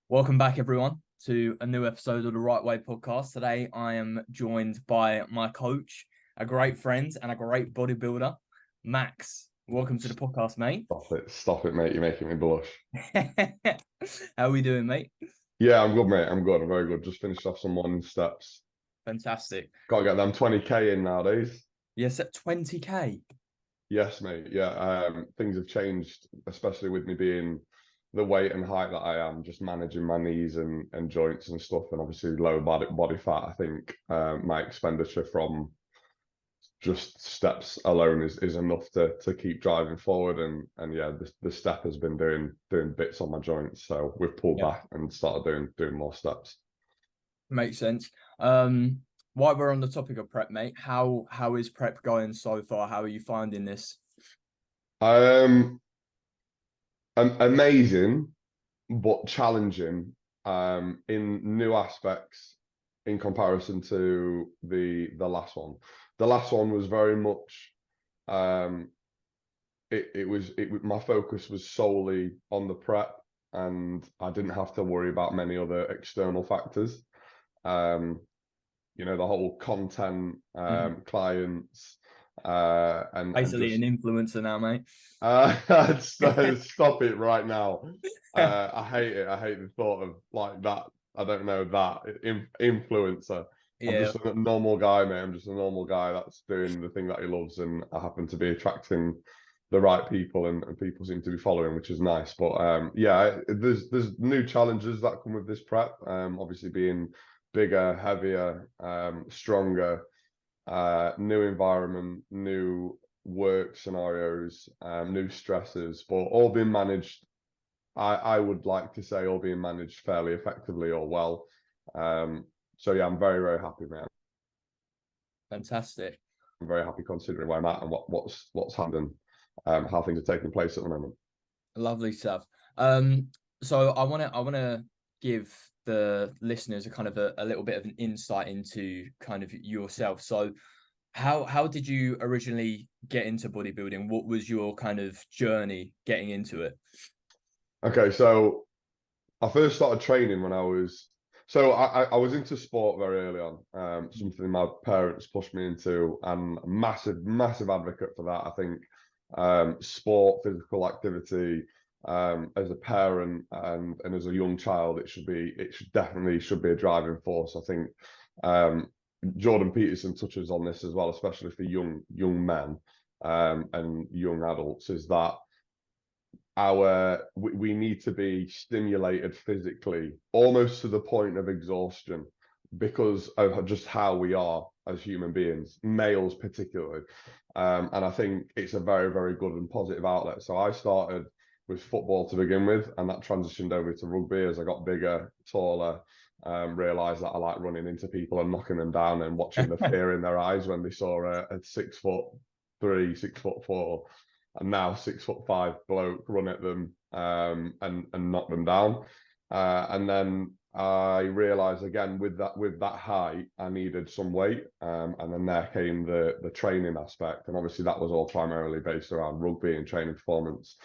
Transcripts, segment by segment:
Welcome back, everyone, to a new episode of the Right Way podcast. Today, I am joined by my coach, a great friend, and a great bodybuilder, Max. Welcome to the podcast, mate. Stop it, mate. You're making me blush. How are we doing, mate? Yeah, I'm good, mate. I'm good. I'm very good. Just finished off some morning steps. Fantastic. Got to get them 20K in nowadays. Yes, at 20K. Yes, mate. Yeah, things have changed, especially with me being the weight and height that I am, just managing my knees and joints and stuff, and obviously low body fat. I think my expenditure from just steps alone is enough to keep driving forward, and yeah, the step has been doing bits on my joints, so we've pulled Yeah, back and started doing more steps. makes sense. While we're on the topic of prep, mate, how is prep going so far? How are you finding this? Um, Amazing, but challenging in new aspects in comparison to the last one. The last one was very much um, my focus was solely on the prep, and I didn't have to worry about many other external factors. Um, the whole content, Mhm. clients, and Basically, an just influencer now, mate. stop it right now. I hate it. I hate the thought of like that. I don't know that influencer. I'm Yeah, just a normal guy, mate. I'm just a normal guy that's doing the thing that he loves, and I happen to be attracting the right people, and people seem to be following, which is nice. But yeah, there's new challenges that come with this prep. Obviously being bigger, heavier, stronger, new environment, new work scenarios, new stresses, but all being managed. I would like to say all being managed fairly effectively or well. So yeah, I'm very, very happy, man. fantastic. I'm very happy considering where I'm at and what's happening, how things are taking place at the moment. Lovely stuff. So I wanna give the listeners a kind of a little bit of an insight into kind of yourself. So how did you originally get into bodybuilding? What was your kind of journey getting into it? Okay, so I first started training when I was into sport very early on. Something my parents pushed me into, and a massive advocate for that. I think sport, physical activity, as a parent and as a young child, it should definitely should be a driving force. I think um, Jordan Peterson touches on this as well, especially for young men and young adults, is that we need to be stimulated physically almost to the point of exhaustion because of just how we are as human beings, males particularly. And I think it's a very, very good and positive outlet. So I started with football to begin with, and that transitioned over to rugby as I got bigger, taller, realized that I like running into people and knocking them down and watching the fear in their eyes when they saw a 6'3", 6'4", and now 6'5" bloke run at them and knock them down. And then I realised again with that height, I needed some weight. And then there came the training aspect, and obviously that was all primarily based around rugby and training performance.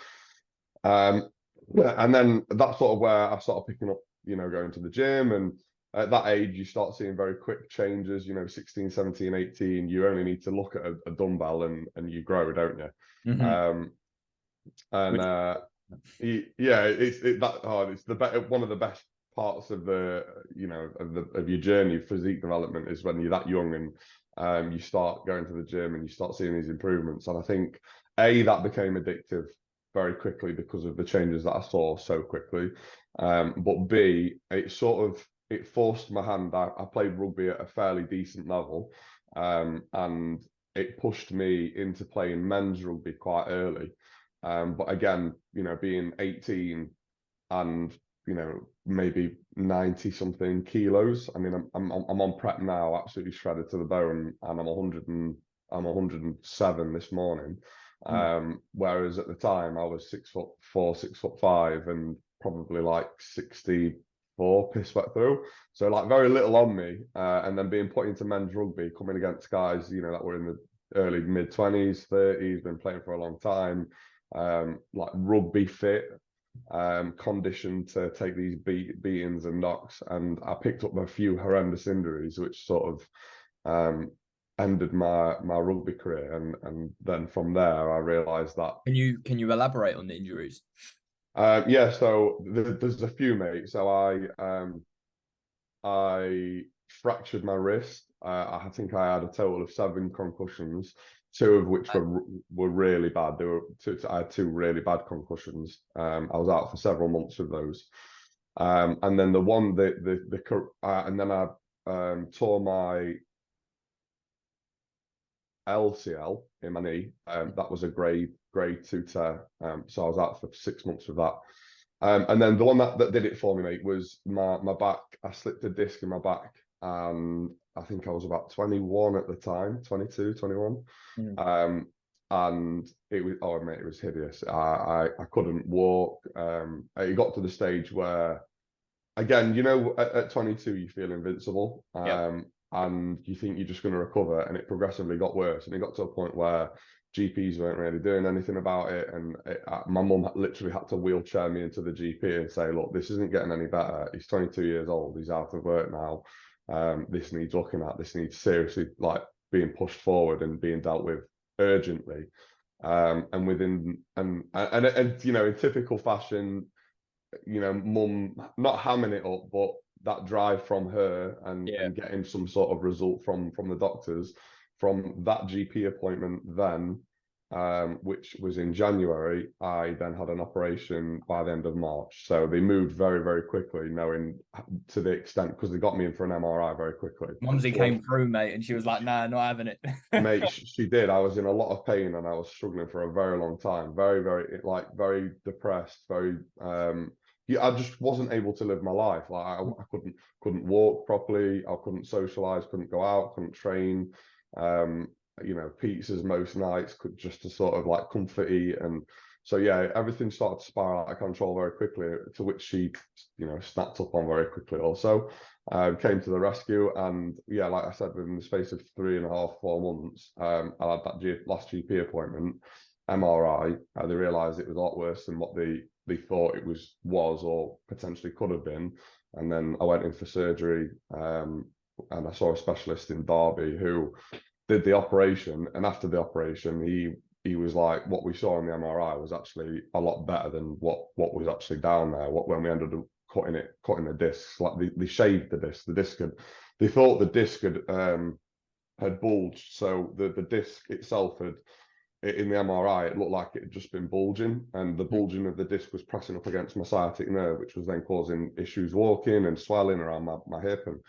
And then that's sort of where I started picking up, going to the gym. And at that age, you start seeing very quick changes, 16, 17, 18. You only need to look at a dumbbell and you grow, don't you? Mhm. Um, and Which yeah, that hard. It's one of the best parts of of your journey, physique development, is when you're that young and you start going to the gym and you start seeing these improvements. And I think that became addictive very quickly because of the changes that I saw so quickly. But B, it forced my hand. I played rugby at a fairly decent level, and it pushed me into playing men's rugby quite early. But again, being 18 and maybe 90 something kilos. I mean, I'm on prep now, absolutely shredded to the bone, and I'm 107 this morning. Whereas at the time I was 6'4", 6'5", and probably like 64 piss wet through. So like very little on me, and then being put into men's rugby, coming against guys, that were in the early mid 20s, 30s, been playing for a long time, like rugby fit. conditioned to take these beatings and knocks, and I picked up a few horrendous injuries, which sort of ended my rugby career. And then from there, I realised that. Can you elaborate on the injuries? Yeah, so there's a few, mate. So I fractured my wrist. I think I had a total of 7 concussions, two of which were really bad. I had two really bad concussions. I was out for several months with those. And then the one and then I tore my LCL in my knee. That was a grade 2 tear. So I was out for 6 months with that. And then the one that did it for me, mate, was my back. I slipped a disc in my back, and I think I was about 21 at the time, 22, 21. Mm. And it was, oh mate, it was hideous. I couldn't walk. It got to the stage where, again, at 22 you feel invincible, Yep. and you think you're just going to recover, and it progressively got worse, and it got to a point where GPs weren't really doing anything about it, and my mum literally had to wheelchair me into the GP and say, look, this isn't getting any better. He's 22 years old. He's out of work now. This needs looking at. This needs seriously like being pushed forward and being dealt with urgently. And within and in typical fashion, mum not hamming it up, but that drive from her Yeah. and getting some sort of result from the doctors from that GP appointment then, which was in January. I then had an operation by the end of March. So they moved very, very quickly, knowing to the extent, because they got me in for an MRI very quickly. Mumsy Towards, came through, mate, and she was like, "Nah, not having it." Mate, she did. I was in a lot of pain and I was struggling for a very long time. Very, very, like, very depressed, very, yeah, I just wasn't able to live my life. Like I couldn't walk properly. I couldn't socialize, couldn't go out, couldn't train. Um, pizzas most nights could just to sort of like comfort eat. And so, yeah, everything started to spiral out of control very quickly, to which she, snapped up on very quickly also. Came to the rescue, and yeah, like I said, within the space of 3.5, 4 months, I had that last GP appointment, MRI. They realised it was a lot worse than what they thought it was or potentially could have been. And then I went in for surgery, and I saw a specialist in Derby who did the operation. And after the operation, he was like, what we saw in the MRI was actually a lot better than what was actually down there. When we ended up cutting the discs, like they shaved the disc. They thought the disc had bulged, so the disc itself had, in the MRI, it looked like it had just been bulging, and the bulging of the disc was pressing up against my sciatic nerve, which was then causing issues walking and swelling around my hip. And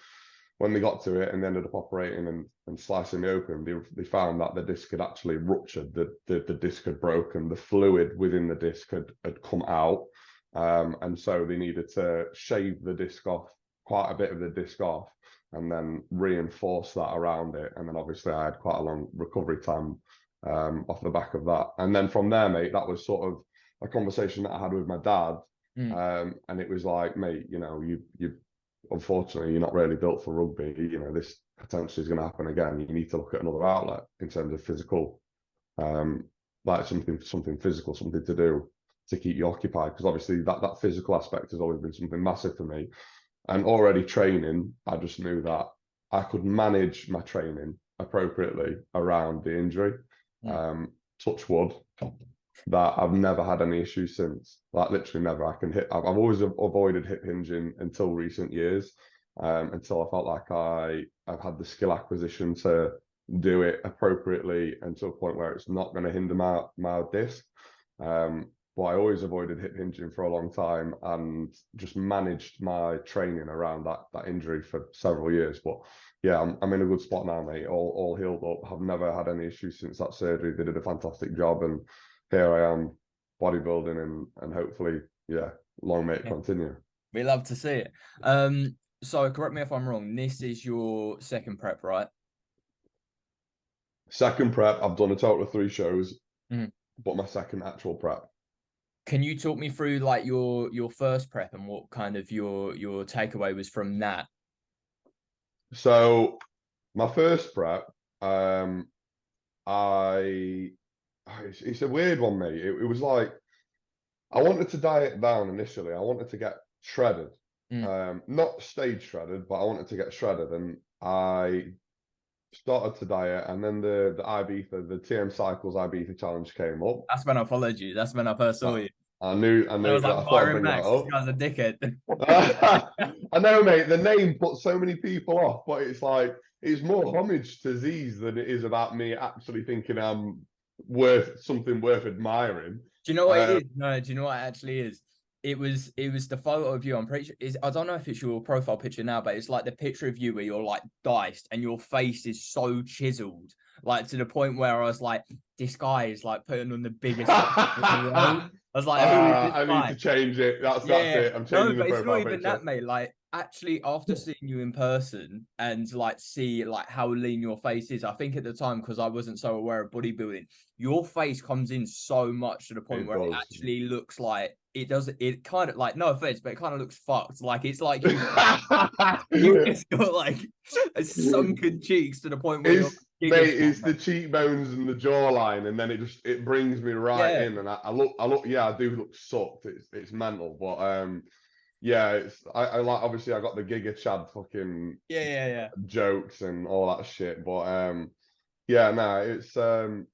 when they got to it and they ended up operating and slicing me open, they found that the disc had actually ruptured. The disc had broken. The fluid within the disc had come out. And so they needed to shave the disc off, quite a bit of the disc off, and then reinforce that around it. And then obviously I had quite a long recovery time off the back of that. And then from there, mate, that was sort of a conversation that I had with my dad. Mm. And it was like, mate, you unfortunately, you're not really built for rugby. This potentially is going to happen again. You need to look at another outlet in terms of physical, like something physical, something to do to keep you occupied. Because obviously that physical aspect has always been something massive for me. And already training, I just knew that I could manage my training appropriately around the injury. Touch wood, that I've never had any issues since. Like literally never. I've always avoided hip hinging until recent years, until I felt like I've had the skill acquisition to do it appropriately, and to a point where it's not going to hinder my disc. But I always avoided hip hinging for a long time, and just managed my training around that injury for several years. But yeah, I'm in a good spot now, mate. All healed up. I've never had any issues since that surgery. They did a fantastic job, and here I am, bodybuilding, and hopefully, yeah, long may it Yeah. continue. We love to see it. So correct me if I'm wrong. This is your second prep, right? Second prep, I've done a total of 3 shows, Mhm. but my second actual prep. Can you talk me through like your first prep and what kind of your takeaway was from that? So my first prep, I it's a weird one, mate. It was like I wanted to diet down initially. I wanted to get shredded. Mm. Not stage shredded, but I wanted to get shredded. And I started to diet, and then the Ibiza, the TM Cycles Ibiza challenge came up. That's when I followed you. That's when I first saw you. I knew I was like, I thought I'd Mirin bring that Max, this up. guy's a dickhead. I know, mate. The name puts so many people off, but it's like it's more homage to Z's than it is about me actually thinking I'm worth something worth admiring. Do you know what it is? No, do you know what it actually is? It was the photo of you. I'm pretty sure I don't know if it's your profile picture now, but it's like the picture of you where you're like diced and your face is so chiseled, like to the point where I was like, this guy is like putting on the biggest in the world. I was like, who is this I need guy? to change it. That's Yeah, it. I'm no, changing the but it's not profile even picture. that, mate. Like, actually, after seeing you in person and like see like how lean your face is, I think at the time because I wasn't so aware of bodybuilding, your face comes in so much to the point It where it does. actually looks like it does. It kind of like no offense, but it kind of looks fucked. Like it's like you it's got like a sunken cheeks to the point where you're It's mate, gigachad, it's the mate. cheekbones and the jawline, and then it brings me right Yeah, in, and I look, yeah, I do look sucked. It's mental, but yeah, it's I like obviously I got the gigachad fucking yeah. jokes and all that shit, but yeah, no, it's so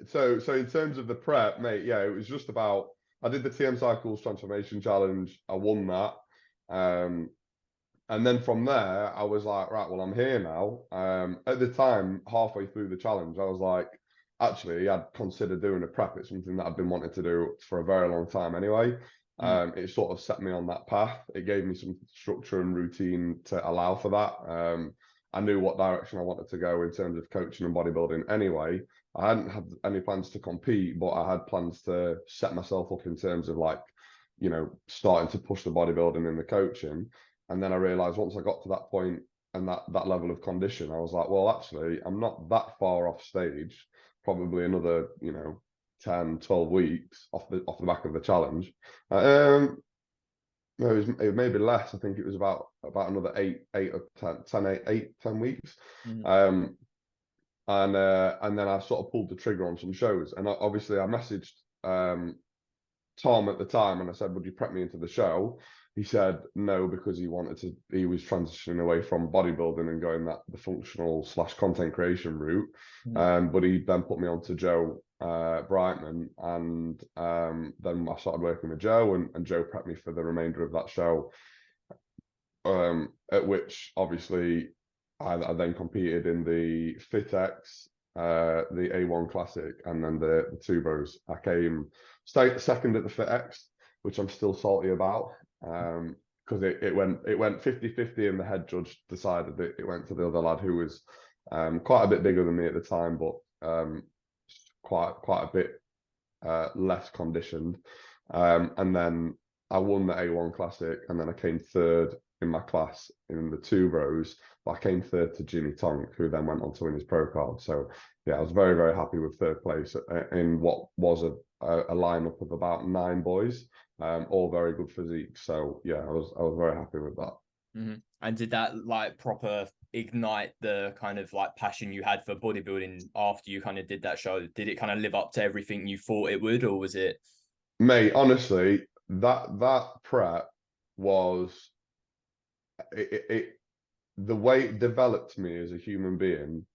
in terms of the prep, mate, yeah, it was just about I did the TM Cycles Transformation Challenge, I won that, and then from there, I was like, right, well, I'm here now. At the time, halfway through the challenge, I was like, actually, I'd consider doing a prep. It's something that I've been wanting to do for a very long time anyway. Mm, It sort of set me on that path. It gave me some structure and routine to allow for that. I knew what direction I wanted to go in terms of coaching and bodybuilding anyway. I hadn't had any plans to compete, but I had plans to set myself up in terms of like, starting to push the bodybuilding and the coaching. And then I realized once I got to that point and that level of condition, I was like, well, actually, I'm not that far off stage. Probably another, 10, 12 weeks off the back of the challenge. No, it maybe less. I think it was about another 10 weeks. mm, Um, and then I sort of pulled the trigger on some shows. And obviously, I messaged Tom at the time and I said, would you prep me into the show? He said no, because he was transitioning away from bodybuilding and going the functional / content creation route. mm. But he then put me on to Joe Brightman, and then I started working with Joe, and Joe prepped me for the remainder of that show. At which obviously I then competed in the FitX, the A1 Classic, and then the two bros. I came second at the FitX, which I'm still salty about, because it went 50-50, and the head judge decided that it went to the other lad who was quite a bit bigger than me at the time, but quite a bit less conditioned. And then I won the A1 Classic, and then I came third in my class in the two bros, but I came third to Jimmy Tonk, who then went on to win his pro card. So yeah, I was very, very happy with third place in what was a lineup of about 9 boys, all very good physique. So yeah, I was very happy with that. Mm-hmm. And did that like proper ignite the kind of like passion you had for bodybuilding after you kind of did that show? Did it kind of live up to everything you thought it would, or was it? Mate, honestly, that prep was the way it developed me as a human being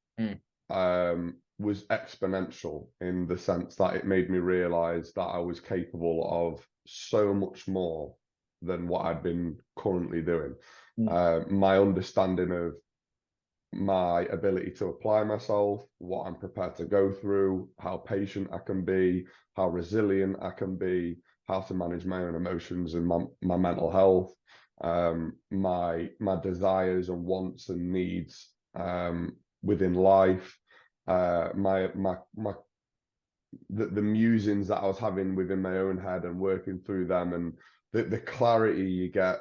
was exponential, in the sense that it made me realize that I was capable of so much more than what I'd been currently doing. My understanding of my ability to apply myself, what I'm prepared to go through, how patient I can be, how resilient I can be, how to manage my own emotions and my mental health, my desires and wants and needs within life, the musings that I was having within my own head and working through them, and the clarity you get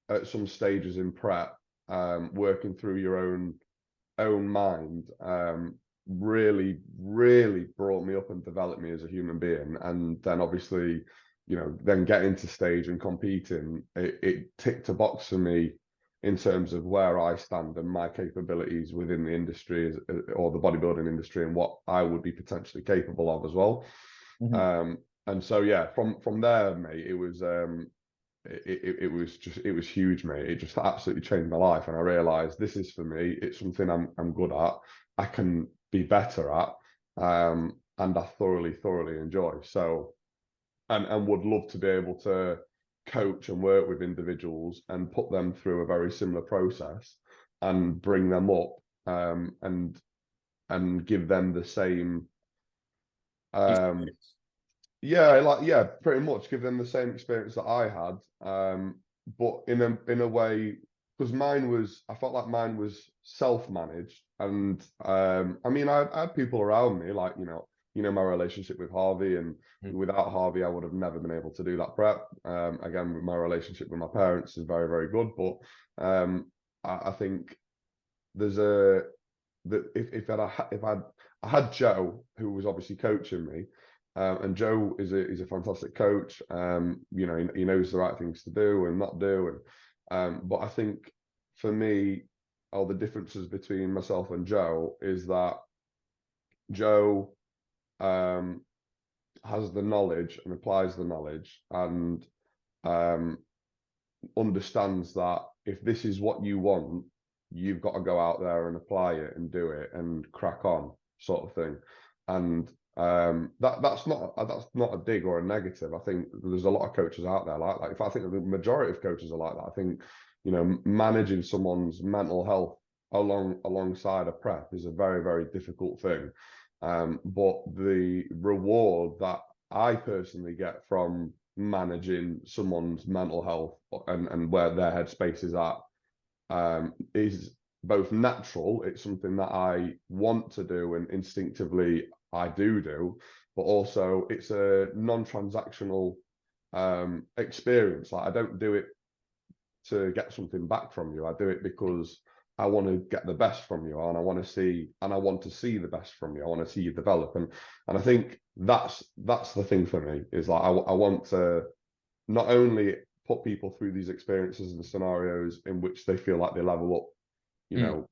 at some stages in prep, working through your own mind, really brought me up and developed me as a human being. And then obviously, then getting to stage and competing, it ticked a box for me in terms of where I stand and my capabilities within the industry, or the bodybuilding industry, and what I would be potentially capable of as well. and so yeah, from there, mate, it was it was huge, mate. It just absolutely changed my life, and I realized this is for me. It's something I'm good at. I can be better at, and I thoroughly enjoy. So, and would love to be able to coach and work with individuals and put them through a very similar process and bring them up, and give them the same, um Experience. yeah, like, yeah, pretty much give them the same experience that I had, but in a way, because I felt like mine was self-managed, and I mean, I had people around me, like, my relationship with Harvey, and Mm. without Harvey, I would have never been able to do that prep. Again, my relationship with my parents is very good, but I think there's a that if I had Joe, who was obviously coaching me, and Joe is a fantastic coach. He knows the right things to do and not do, but I think for me, all the differences between myself and Joe is that Joe, um, has the knowledge and applies the knowledge, and um, understands that if this is what you want, you've got to go out there and apply it and do it and crack on, sort of thing. And that's not a dig or a negative. I think there's a lot of coaches out there like that. If I think the majority of coaches are like that, I think managing someone's mental health alongside a prep is a very difficult thing. But the reward that I personally get from managing someone's mental health, and where their headspace is both natural. It's something that I want to do and instinctively I do, but also it's a non-transactional experience. Like, I don't do it to get something back from you. I do it because I want to get the best from you, and I want to see the best from you. I want to see you develop, and I think that's the thing for me, is like, I want to not only put people through these experiences and scenarios in which they feel like they level up, you Mm. know,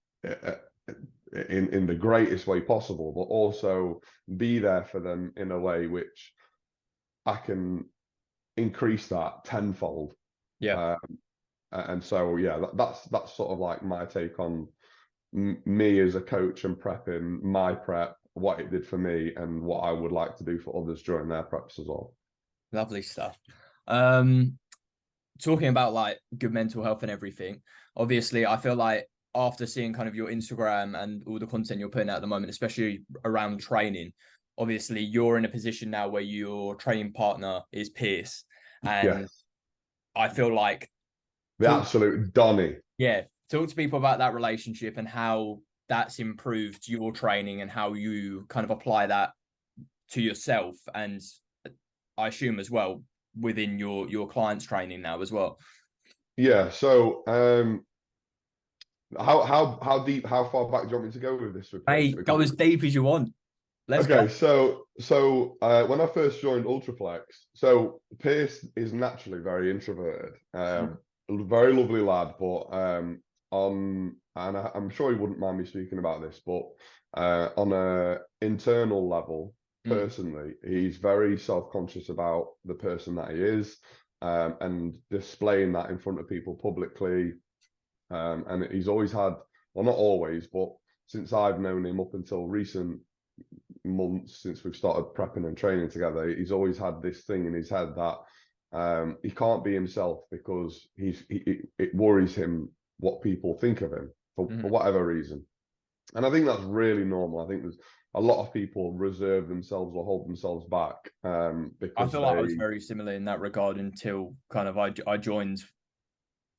in the greatest way possible, but also be there for them in a way which I can increase that tenfold. Yeah. Uh, and so, yeah, that's sort of like my take on me as a coach and prepping my prep, what it did for me, and what I would like to do for others during their preps as well. Lovely stuff. Um, Talking about like good mental health and everything, obviously I feel like after seeing kind of your Instagram and all the content you're putting out at the moment, especially around training, obviously you're in a position now where your training partner is Pierce, Yeah, and I feel like the talk absolute Donny. yeah, talk to people about that relationship and how that's improved your training and how you kind of apply that to yourself, and I assume as well within your clients training now as well. Yeah, so how far back do you want me to go with this with Pierce? Hey, Because go as deep as you want. Let's go. okay, when I first joined Ultraflex, so Pierce is naturally very introverted, very lovely lad, but I'm sure he wouldn't mind me speaking about this, but on a internal level, Mm, personally, he's very self-conscious about the person that he is, and displaying that in front of people publicly. And he's always had, well, not always, but since I've known him up until recent months, since we've started prepping and training together, he's always had this thing in his head that he can't be himself because it worries him what people think of him for mm. whatever reason. And I think that's really normal. I think there's a lot of people reserve themselves or hold themselves back, I because feel like I was they, very similar in that regard until kind of I joined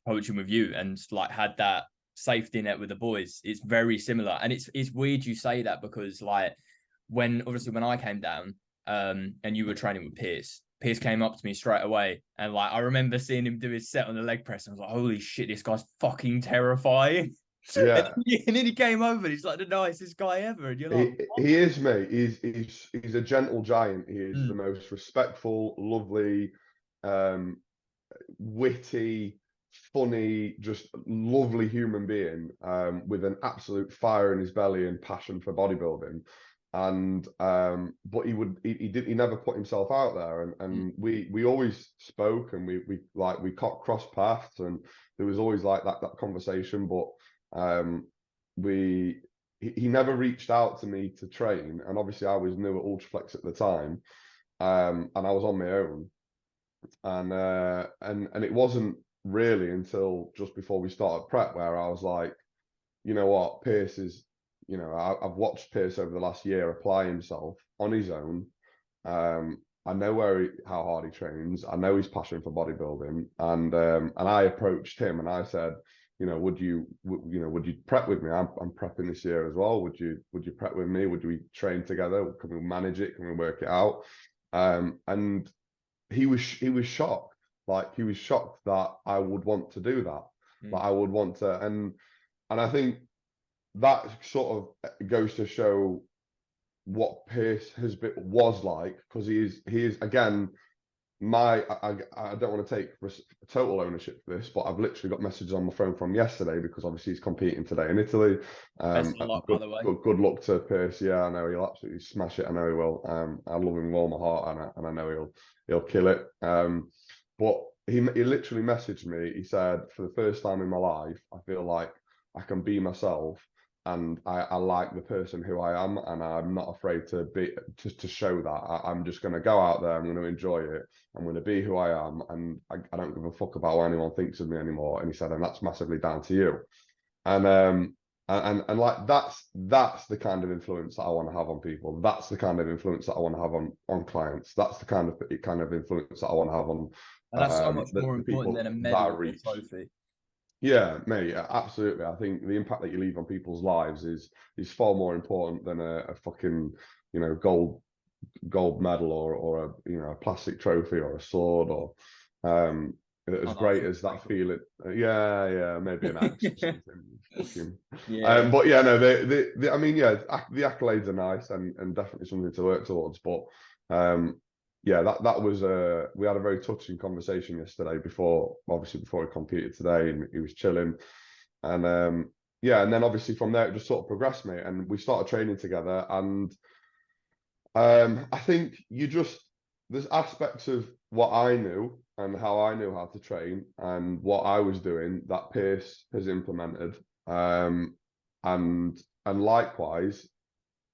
coaching with you and like had that safety net with the boys. It's very similar, and it's weird you say that because like when obviously when I came down and you were training with Pierce. Pierce came up to me straight away, and like I remember seeing him do his set on the leg press, and I was like, "Holy shit, this guy's fucking terrifying!" yeah, And then he came over, and he's like the nicest guy ever, and you're like, he is, mate. He's a gentle giant. He is the mm, most respectful, lovely, um, witty, funny, just lovely human being, with an absolute fire in his belly and passion for bodybuilding. and but he never put himself out there, and we always spoke, and we crossed paths, and there was always like that conversation, but he never reached out to me to train, and obviously I was new at Ultraflex at the time, and I was on my own, and it wasn't really until just before we started prep where I was like, you know what, Pierce is, I've watched Pierce over the last year apply himself on his own. I know how hard he trains. I know his passion for bodybuilding, and I approached him and I said, would you prep with me? I'm prepping this year as well. Would you prep with me? Would we train together? Can we manage it? Can we work it out? And he was shocked. Like, he was shocked that I would want to do that. That I would want to, and I think that sort of goes to show what Pierce was like, because he is again, I don't want to take total ownership for this, but I've literally got messages on my phone from yesterday, because obviously he's competing today in Italy. Best of luck, by the way. Good luck to Pierce. Yeah, I know he'll absolutely smash it. I know he will. I love him with all my heart, and I know he'll kill it. But he literally messaged me. He said, for the first time in my life, I feel like I can be myself, and I like the person who I am, and I'm not afraid to show that. I'm just going to go out there. I'm going to enjoy it. I'm going to be who I am, and I don't give a fuck about what anyone thinks of me anymore. And he said, and that's massively down to you. And like that's the kind of influence that I want to have on people. That's the kind of influence that I want to have on clients. That's the kind of influence that I want to have on And that's so much more the important people than a that I medal or a reach. trophy. Yeah, mate, yeah, absolutely. I think the impact that you leave on people's lives is far more important than a fucking, gold medal, or a plastic trophy, or a sword, or as great as that feeling. Yeah, maybe an axe or something. Fucking. Yeah. But yeah, no, I mean, yeah, the accolades are nice, and definitely something to work towards. But yeah, that was we had a very touching conversation yesterday before he competed today, and he was chilling, and yeah, and then obviously from there it just sort of progressed, mate, and we started training together, and I think there's aspects of what I knew and how I knew how to train and what I was doing that Pierce has implemented, and likewise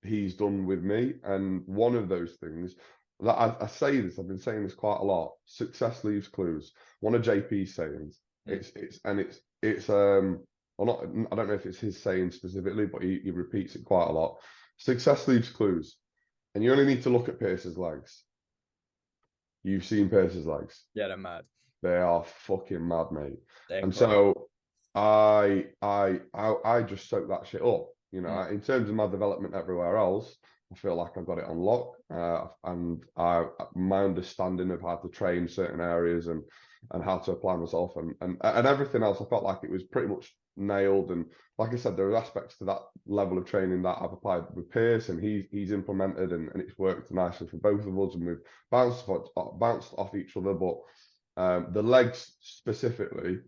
he's done with me. And one of those things that I say this, I've been saying this quite a lot: success leaves clues. One of JP's sayings. It's well, not, I don't know if it's his saying specifically, but he repeats it quite a lot. Success leaves clues. And you only need to look at Pierce's legs. You've seen Pierce's legs. Yeah, they're mad. They are fucking mad, mate. They're And crazy. so I just soak that shit up. In terms of my development everywhere else, I feel like I've got it on lock. And my understanding of how to train certain areas, and how to apply myself, and everything else, I felt like it was pretty much nailed. And like I said, there are aspects to that level of training that I've applied with Pierce, and he's implemented, and it's worked nicely for both of us, and we've bounced off each other. But the legs specifically,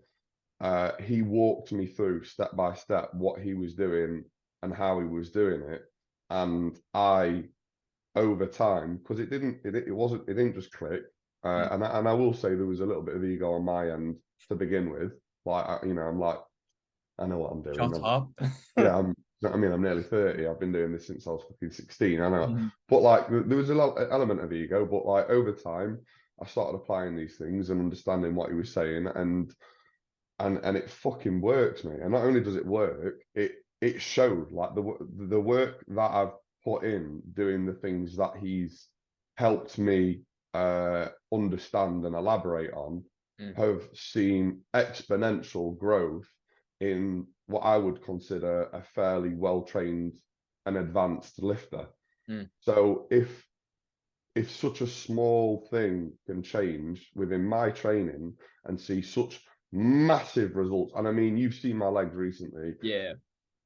he walked me through step by step what he was doing and how he was doing it, and I, over time, because it didn't just click, and I will say there was a little bit of ego on my end to begin with. Like, I'm like, I know what I'm doing. Shut up. Yeah, I'm nearly 30. I've been doing this since I was fucking 16. I know, but like, there was an element of ego. But like, over time, I started applying these things and understanding what he was saying, and it fucking works, mate. And not only does it work, it showed. Like, the work that I've put in doing the things that he's helped me understand and elaborate on have seen exponential growth in what I would consider a fairly well-trained and advanced lifter. So if such a small thing can change within my training and see such massive results, and I mean, you've seen my legs recently. Yeah.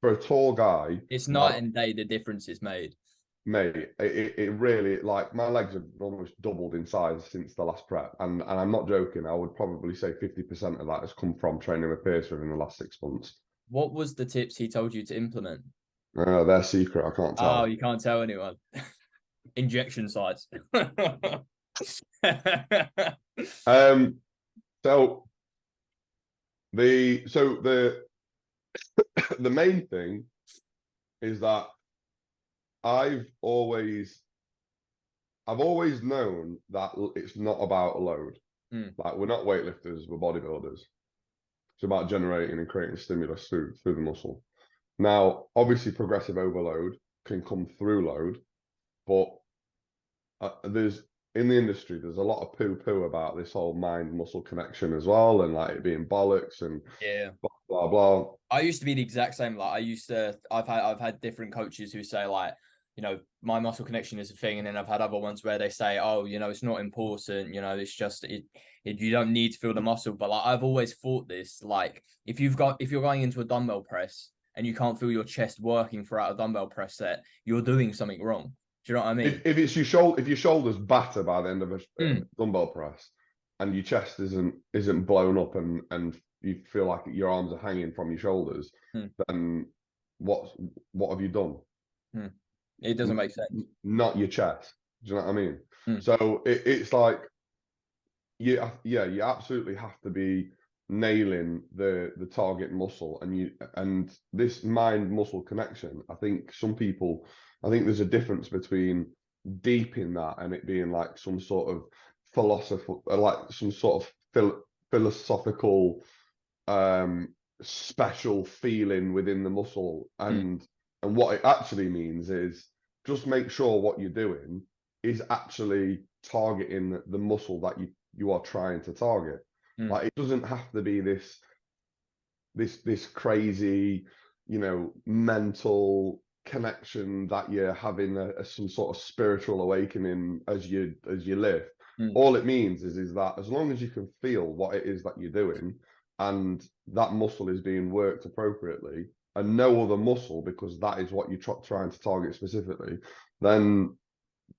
For a tall guy, It's night and day the difference is made. mate, it really, like, my legs have almost doubled in size since the last prep, and I'm not joking. I would probably say 50% of that has come from training with Pierce within the last 6 months. What was the tips he told you to implement? Their secret, I can't Oh, tell. you can't tell anyone. Injection sites. Um, so the the main thing is that I've always I've always known that it's not about a load. Mm, Like we're not weightlifters, we're bodybuilders. It's about generating and creating stimulus through the muscle. Now, obviously, progressive overload can come through load, but there's in the industry there's a lot of poo-poo about this whole mind-muscle connection as well, and like it being bollocks and yeah. blah blah blah. I used to be the exact same. Like I used to, I've had different coaches who say like, my muscle connection is a thing, and then I've had other ones where they say, oh, it's not important. It's just you don't need to feel the muscle. But like I've always thought this, like if you're going into a dumbbell press and you can't feel your chest working throughout a dumbbell press set, you're doing something wrong. Do you know what I mean? If it's if your shoulders batter by the end of a dumbbell press, and your chest isn't blown up and you feel like your arms are hanging from your shoulders, Mm. then what have you done? Mm. It doesn't make sense. Not your chest. Do you know what I mean? Mm. So it's like you absolutely have to be nailing the target muscle, and this mind muscle connection. I think there's a difference between deep in that and it being like some sort of like some sort of philosophical special feeling within the muscle, Mm. and what it actually means is just make sure what you're doing is actually targeting the muscle that you are trying to target. Mm. Like it doesn't have to be this crazy, mental connection that you're having some sort of spiritual awakening as you live. Mm. All it means is that as long as you can feel what it is that you're doing, and that muscle is being worked appropriately, and no other muscle, because that is what you're trying to target specifically, then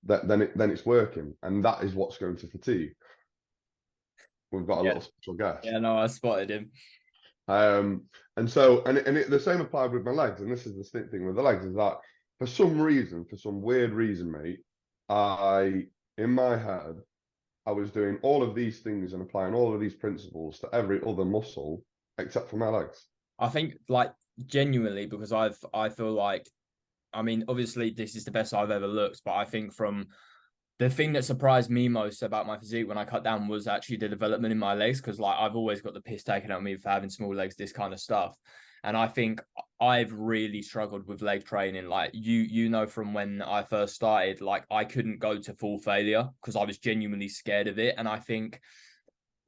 then it's working, and that is what's going to fatigue. We've got a Yeah. little special guest. Yeah. No, I spotted him. And so, the same applied with my legs. And this is the thing with the legs, is that for some reason, for some weird reason, mate, in my head, I was doing all of these things and applying all of these principles to every other muscle except for my legs. I think like genuinely because I feel like, I mean, obviously this is the best I've ever looked, but I think from the thing that surprised me most about my physique when I cut down was actually the development in my legs, because like I've always got the piss taken out of me for having small legs, this kind of stuff. And I think I've really struggled with leg training. Like from when I first started, like I couldn't go to full failure because I was genuinely scared of it. And I think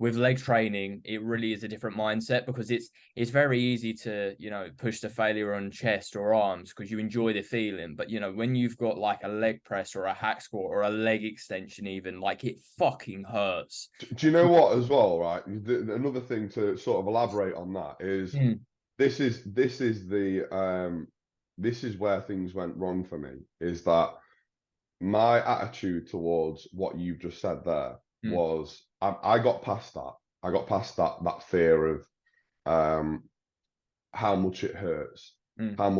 with leg training, it really is a different mindset, because it's very easy to, push to failure on chest or arms because you enjoy the feeling. But when you've got like a leg press or a hack squat or a leg extension, even, like, it fucking hurts. Do you know what, as well, right? Another thing to sort of elaborate on that is Mm, this is this is where things went wrong for me, is that my attitude towards what you've just said there mm, was I got past that. I got past that fear of um, how much it hurts, mm, how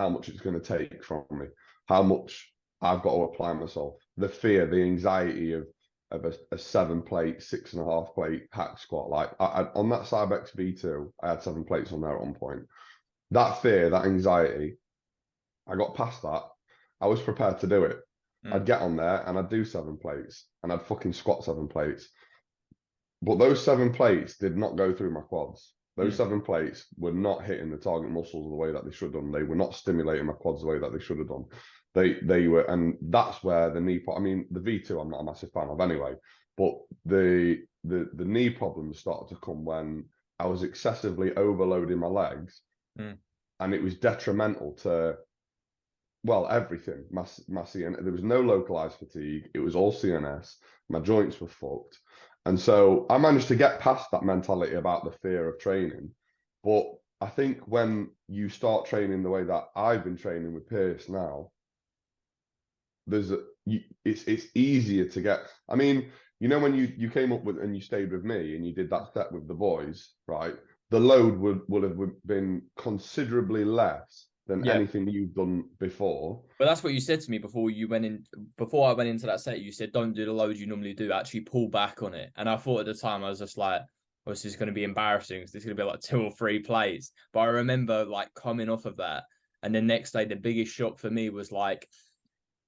much it's going to take from me, how much I've got to apply myself, the fear, the anxiety of a 7-plate, 6.5-plate hack squat. Like on that Cybex V2, I had 7 plates on there at one point. That fear, that anxiety, I got past that. I was prepared to do it. I'd mm, get on there and I'd do 7 plates and I'd fucking squat 7 plates. But those 7 plates did not go through my quads. Those mm. 7 plates were not hitting the target muscles the way that they should have done. They were not stimulating my quads the way that they should have done. They were, and that's where the knee. I mean, the V2 I'm not a massive fan of anyway. But the knee problems started to come when I was excessively overloading my legs, Mm. and it was detrimental to, well, everything. My CNS, there was no localized fatigue. It was all CNS. My joints were fucked. And so I managed to get past that mentality about the fear of training. But I think when you start training the way that I've been training with Pierce now, it's easier to get. I mean, when you came up with and you stayed with me and you did that set with the boys, right? The load would have been considerably less than Yeah. anything you've done before. But that's what you said to me before you went in. Before I went into that set, you said, "Don't do the load you normally do. Actually, pull back on it." And I thought at the time, I was just like, "Oh, this is going to be embarrassing. This is going to be like 2 or 3 plays." But I remember like coming off of that, and the next day, the biggest shock for me was like,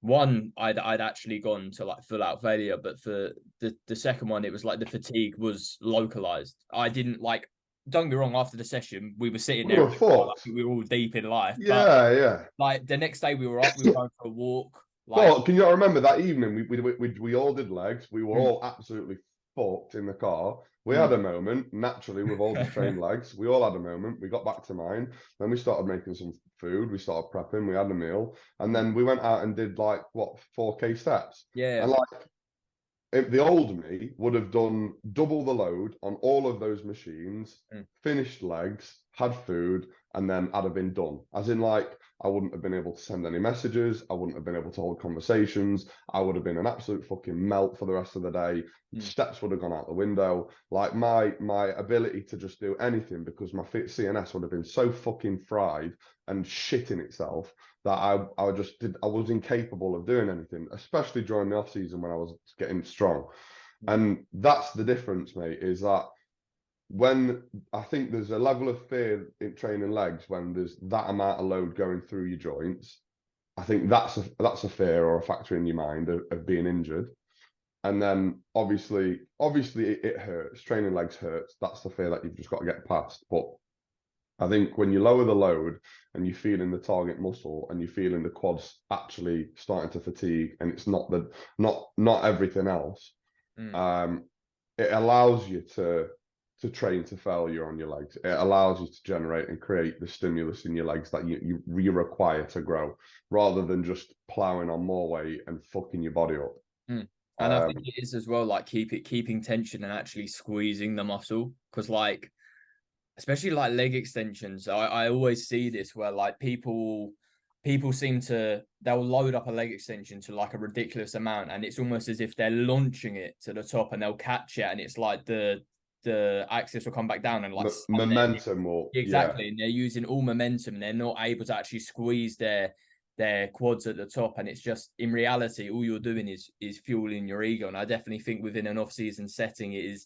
one, I'd actually gone to like full out failure, but for the second one, it was like the fatigue was localized. I didn't like. Don't get me wrong. After the session, we were sitting We there were in the car, like fucked. we were all deep in life, but Yeah, yeah. like the next day we were up, we were going for a walk. Like, But can you not remember that evening? We all did legs. We were mm, all absolutely fucked in the car. We had mm. a moment. Naturally, we've all just trained legs. We all had a moment. We got back to mine. Then we started making some food. We started prepping. We had a meal, and then we went out and did like what 4K steps. Yeah. And like the old me would have done double the load on all of those machines, Mm, finished legs, had food, and then I'd have been done. As in, like, I wouldn't have been able to send any messages. I wouldn't have been able to hold conversations. I would have been an absolute fucking melt for the rest of the day. mm, Steps would have gone out the window. Like my ability to just do anything, because my CNS would have been so fucking fried and shitting itself that I was incapable of doing anything, especially during the off season when I was getting strong. mm, And that's the difference, mate, is that when I think there's a level of fear in training legs when there's that amount of load going through your joints. I think that's a fear or a factor in your mind of being injured. And then obviously it hurts. Training legs hurts. That's the fear that you've just got to get past. But I think when you lower the load and you're feeling the target muscle and you're feeling the quads actually starting to fatigue, and it's not everything else, mm. um, it allows you to train to failure on your legs. It allows you to generate and create the stimulus in your legs that you require to grow, rather than just plowing on more weight and fucking your body up. Mm. And I Um, think it is as well, like keeping tension and actually squeezing the muscle. Because like, especially like leg extensions, I always see this where like people seem to they'll load up a leg extension to like a ridiculous amount, and it's almost as if they're launching it to the top and they'll catch it, and it's like the axis will come back down and like slam their momentum will, yeah. exactly, and they're using all momentum and they're not able to actually squeeze their quads at the top, and it's just in reality all you're doing is fueling your ego. And I definitely think within an off-season setting it is,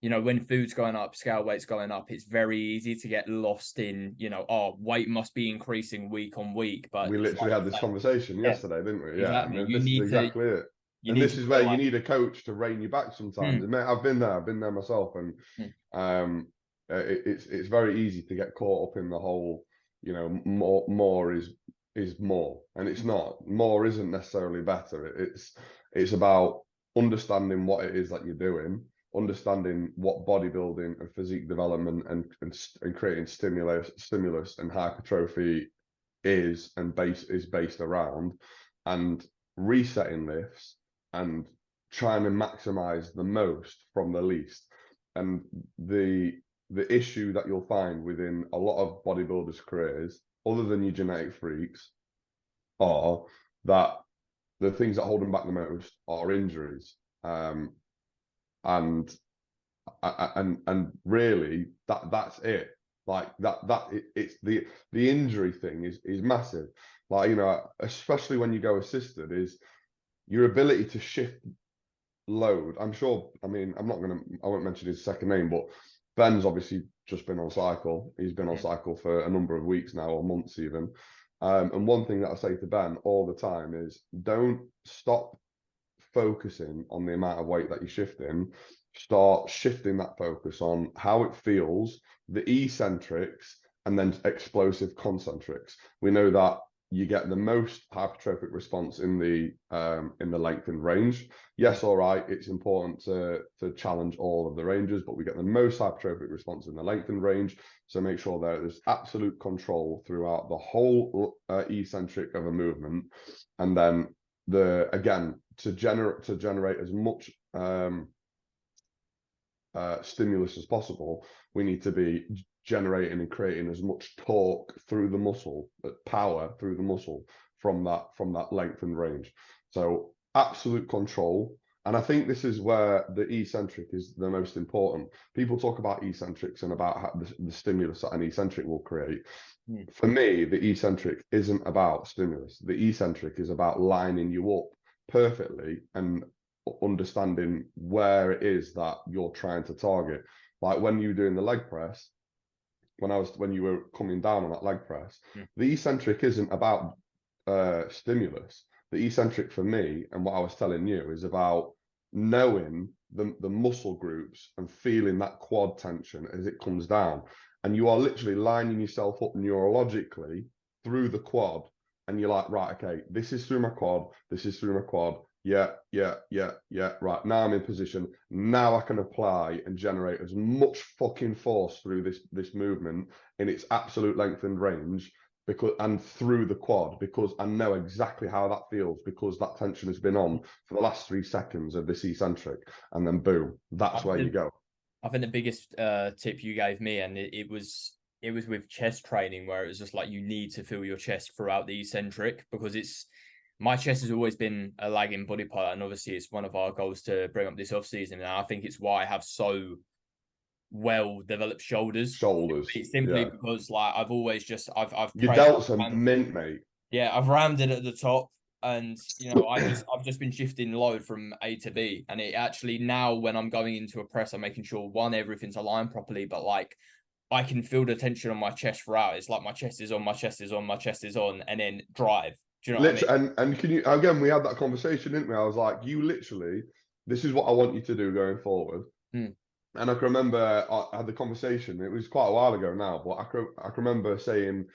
you know, when food's going up, scale weight's going up, it's very easy to get lost in, you know, oh, weight must be increasing week on week. But We it's literally had this like, conversation yeah, yesterday, didn't we? Yeah, exactly. and this is exactly it. You And need this to is where you realize. need a coach to rein you back sometimes. Hmm, And mate, I've been there myself, and hmm, um, it's very easy to get caught up in the whole, you know, more is more, and it's not. More isn't necessarily better. It's about understanding what it is that you're doing, understanding what bodybuilding and physique development and creating stimulus and hypertrophy is based around, and resetting lifts and trying to maximize the most from the least. And the issue that you'll find within a lot of bodybuilders' careers, other than your genetic freaks, are that the things that hold them back the most are injuries. And and really that's it. Like it's the injury thing is massive. Like, you know, especially when you go assisted, is your ability to shift load. I'm sure, I mean, I won't mention his second name, but Ben's obviously just been on cycle. He's been on hmm, cycle for a number of weeks now, or months even. And one thing that I say to Ben all the time is, don't stop focusing on the amount of weight that you're shifting. Start shifting that focus on how it feels, the eccentrics, and then explosive concentrics. We know that you get the most hypertrophic response in the lengthened range. Yes, all right, it's important to challenge all of the ranges, but we get the most hypertrophic response in the lengthened range. So make sure that there's absolute control throughout the whole eccentric of a movement, and then again, to generate as much stimulus as possible, we need to be generating and creating as much torque through the muscle, power through the muscle from that length and range. So absolute control, And I think this is where the eccentric is the most important. People talk about eccentrics and about how the stimulus that an eccentric will create. Mm. For me, the eccentric isn't about stimulus. The eccentric is about lining you up perfectly and understanding where it is that you're trying to target. Like when you were doing the leg press, when you were coming down on that leg press, Mm. the eccentric isn't about stimulus. The eccentric for me, and what I was telling you, is about knowing the muscle groups and feeling that quad tension as it comes down. And you are literally lining yourself up neurologically through the quad. And you're like, right, okay, this is through my quad, this is through my quad. Yeah, yeah, yeah, yeah. Right, now I'm in position. Now I can apply and generate as much fucking force through this movement in its absolute length and range, because and through the quad, because I know exactly how that feels, because that tension has been on for the last 3 seconds of this eccentric, and then boom, that's where you go. I think the biggest tip you gave me, and it was with chest training, where it was just like you need to feel your chest throughout the eccentric, because it's my chest has always been a lagging body part, and obviously it's one of our goals to bring up this off season, and I think it's why I have so well developed shoulders. Shoulders, Simply yeah. because like I've always just I've Your trained delts are mint, mate. yeah, I've rammed it at the top, and I've just been shifting load from A to B, and it actually now when I'm going into a press, I'm making sure one everything's aligned properly, but like I can feel the tension on my chest throughout. It's like my chest is on, my chest is on, my chest is on, and then drive. Do you know what I mean? Literally, and can you again? We had that conversation, didn't we? I was like, you literally, this is what I want you to do going forward. Mm. And I can remember I had the conversation. It was quite a while ago now, but I can remember saying,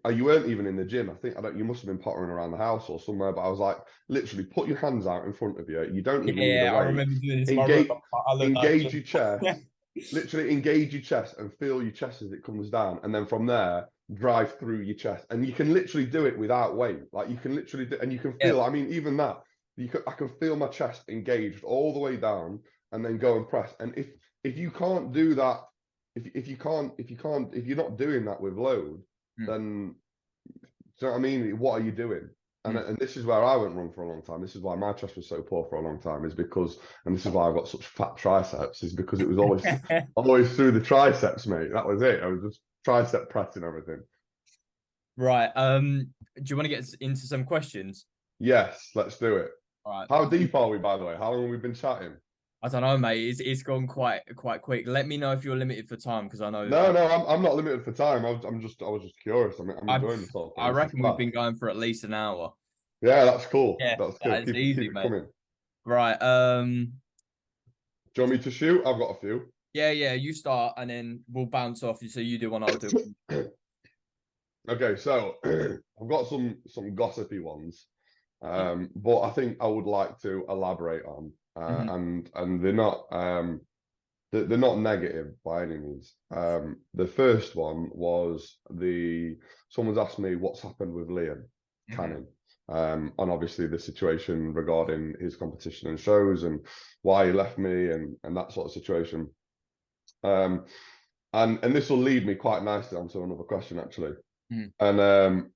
"Oh, you weren't even in the gym. I think you must have been pottering around the house or somewhere." But I was like, literally, put your hands out in front of you. You don't even need a Yeah, I weight. remember doing this in my room. Engage, I looked engage like your chest. Literally engage your chest and feel your chest as it comes down, and then from there drive through your chest. And you can literally do it without weight. Like you can literally do, and you can yeah, feel. I mean, even that, I can feel my chest engaged all the way down, and then go and press. And if you can't do that, if you're not doing that with load, mm. then do you know what I mean? What are you doing? And, Mm. and this is where I went wrong for a long time. This is why my chest was so poor for a long time, is because, and this is why I've got such fat triceps, is because it was always through the triceps, mate. That was it. I was just tricep pressing everything. Right. Do you want to get into some questions? Yes, let's do it. All right. How deep are we, by the way? How long have we been chatting? I don't know, mate. It's gone quite quick. Let me know if you're limited for time, because No, no, I'm not limited for time. I was just curious. I'm I enjoying the talk. I This is reckon we've class. been going for at least an hour. Yeah, that's cool. Yeah, That's that good. is Keep easy, it mate. coming. Right. Do you want me to shoot? I've got a few. Yeah. You start, and then we'll bounce off. So you do one, I'll do. Okay, so I've got some gossipy ones, but I think I would like to elaborate on, Mhm. and they're not negative by any means. The first one was someone's asked me what's happened with Liam Mhm. Canning, and obviously the situation regarding his competition and shows and why he left me and that sort of situation. Um, and this will lead me quite nicely onto another question actually. Mhm. And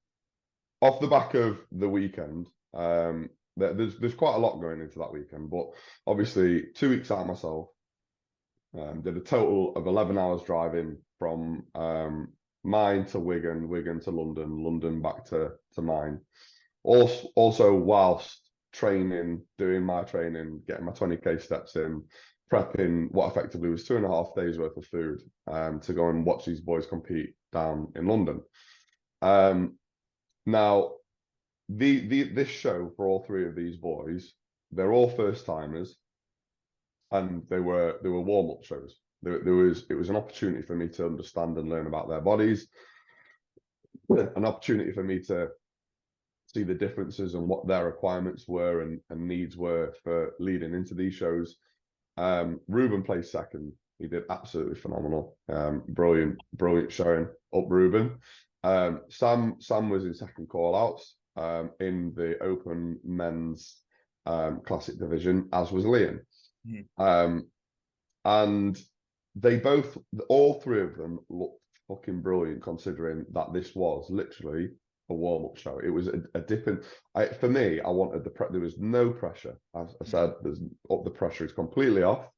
off the back of the weekend, there's quite a lot going into that weekend, but obviously 2 weeks out myself, did a total of 11 hours driving from mine to Wigan, Wigan to London, London back to mine. Also whilst training, doing my training, getting my 20k steps in, prepping what effectively was 2.5 days worth of food to go and watch these boys compete down in London. Now, this show for all three of these boys, they're all first timers, and they were warm up shows. It was an opportunity for me to understand and learn about their bodies, an opportunity for me to see the differences and what their requirements were and needs were for leading into these shows. Ruben placed second. He did absolutely phenomenal. Brilliant showing up, Ruben. Sam was in second call outs in the open men's classic division, as was Liam. Mhm. And all three of them looked fucking brilliant, considering that this was literally a warm-up show. It was a dip in. For me, I wanted there was no pressure. As I said, the pressure is completely off.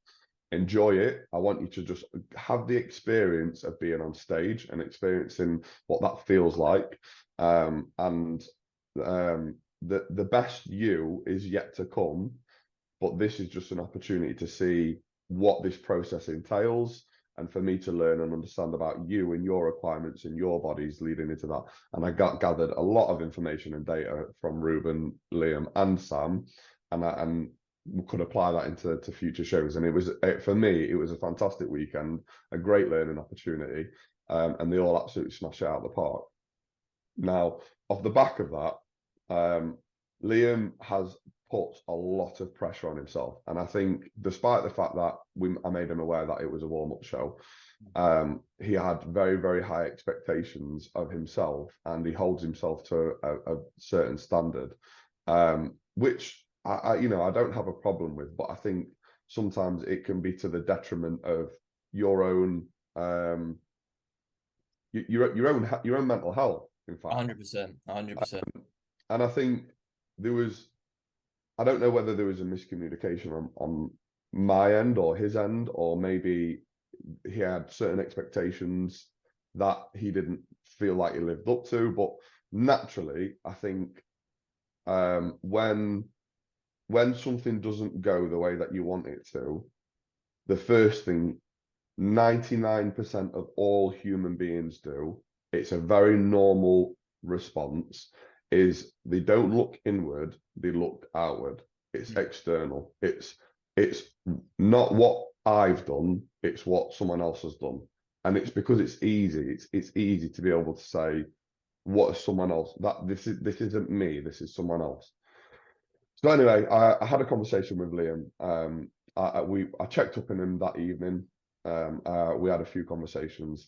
Enjoy it. I want you to just have the experience of being on stage and experiencing what that feels like. And the best you is yet to come, but this is just an opportunity to see what this process entails, and for me to learn and understand about you and your requirements and your bodies leading into that. And I gathered a lot of information and data from Ruben, Liam, and Sam, and could apply that into future shows. And for me, it was a fantastic weekend, a great learning opportunity, and they all absolutely smashed it out of the park. Now, off the back of that, Liam has put a lot of pressure on himself, and I think, despite the fact that I made him aware that it was a warm-up show, he had very, very high expectations of himself, and he holds himself to a certain standard, which I don't have a problem with, but I think sometimes it can be to the detriment of your own your own mental health, in fact. 100%, 100%. And I think I don't know whether there was a miscommunication on my end or his end, or maybe he had certain expectations that he didn't feel like he lived up to. But naturally, I think when something doesn't go the way that you want it to, the first thing 99% of all human beings do, it's a very normal response, is they don't look inward, they look outward. It's external. It's not what I've done, it's what someone else has done. And it's because it's easy. It's easy to be able to say, what is someone else? That this isn't me, this is someone else. So anyway, I had a conversation with Liam. I checked up on him that evening. We had a few conversations.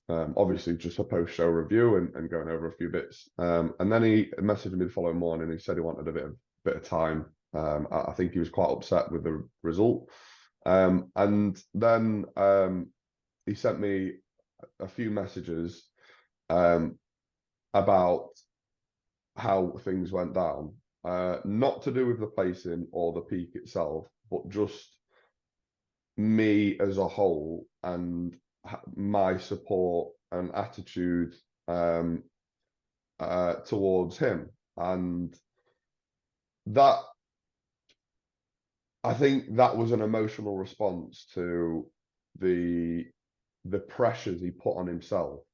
Obviously just a post-show review and going over a few bits. And then he messaged me the following morning. He said he wanted a bit of time. I think he was quite upset with the result. And then he sent me a few messages about how things went down. Not to do with the placing or the peak itself, but just me as a whole and my support and attitude towards him. And that, I think that was an emotional response to the pressures he put on himself,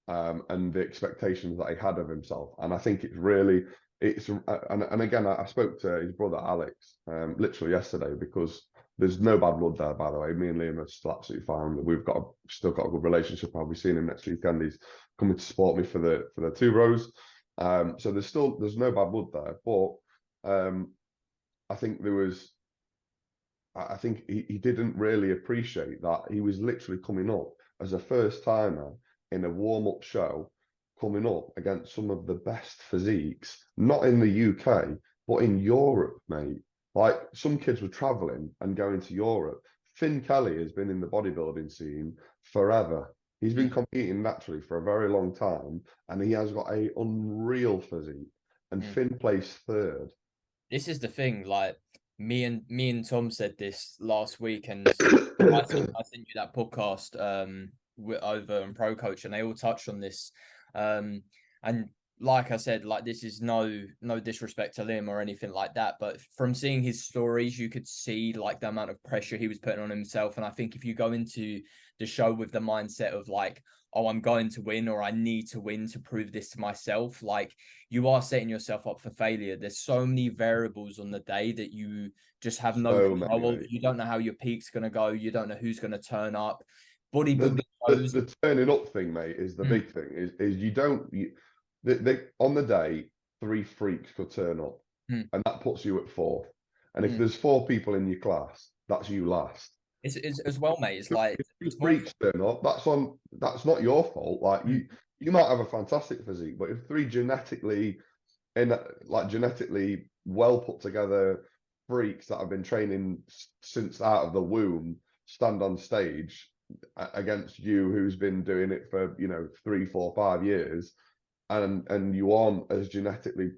and the expectations that he had of himself. And I think and again, I spoke to his brother Alex literally yesterday, because there's no bad blood there, by the way. Me and Liam are still absolutely fine. We've still got a good relationship. I'll be seeing him next weekend. He's coming to support me for the 2 rows. So there's no bad blood there. But I think he didn't really appreciate that he was literally coming up as a first timer in a warm-up show, coming up against some of the best physiques, not in the UK, but in Europe, mate. Like, some kids were traveling and going to Europe. Finn Kelly has been in the bodybuilding scene forever. He's been competing naturally for a very long time, and he has got a unreal physique. And Finn placed 3rd. This is the thing, like, me and Tom said this last week, and I sent you that podcast over on Pro Coach, and they all touched on this. And like I said, like, this is no disrespect to Liam or anything like that, but from seeing his stories, you could see like the amount of pressure he was putting on himself. And I think if you go into the show with the mindset of like, oh, I'm going to win, or I need to win to prove this to myself, like, you are setting yourself up for failure. There's so many variables on the day that you just have no control of. You don't know how your peak's going to go. You don't know who's going to turn up. Bodybuilding the turning up thing, mate, is the big thing. Is you don't on the day, 3 freaks could turn up, and that puts you at 4th. And if there's 4 people in your class, that's you last. It's as well, mate. It's like, if 3 freaks turn up, that's not your fault. Like, you might have a fantastic physique, but if 3 genetically well put together freaks that have been training since out of the womb stand on stage against you, who's been doing it for 3, 4, 5 years, and you aren't as genetically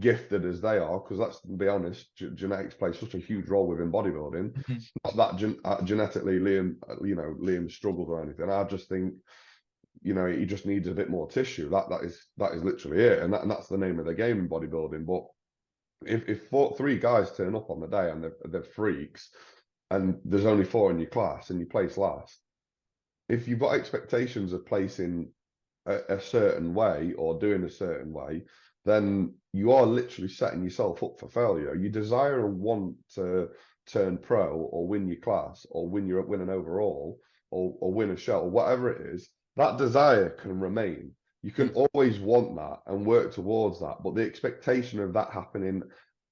gifted as they are, because let's be honest, genetics plays such a huge role within bodybuilding. Mhm. Not that genetically Liam struggles or anything. I just think, he just needs a bit more tissue. That is literally it, and that's the name of the game in bodybuilding. But if three guys turn up on the day and they're freaks, and there's only four in your class and you place last, if you've got expectations of placing a certain way or doing a certain way, then you are literally setting yourself up for failure. You desire and want to turn pro or win your class or win an overall or win a show or whatever it is. That desire can remain. You can always want that and work towards that, but the expectation of that happening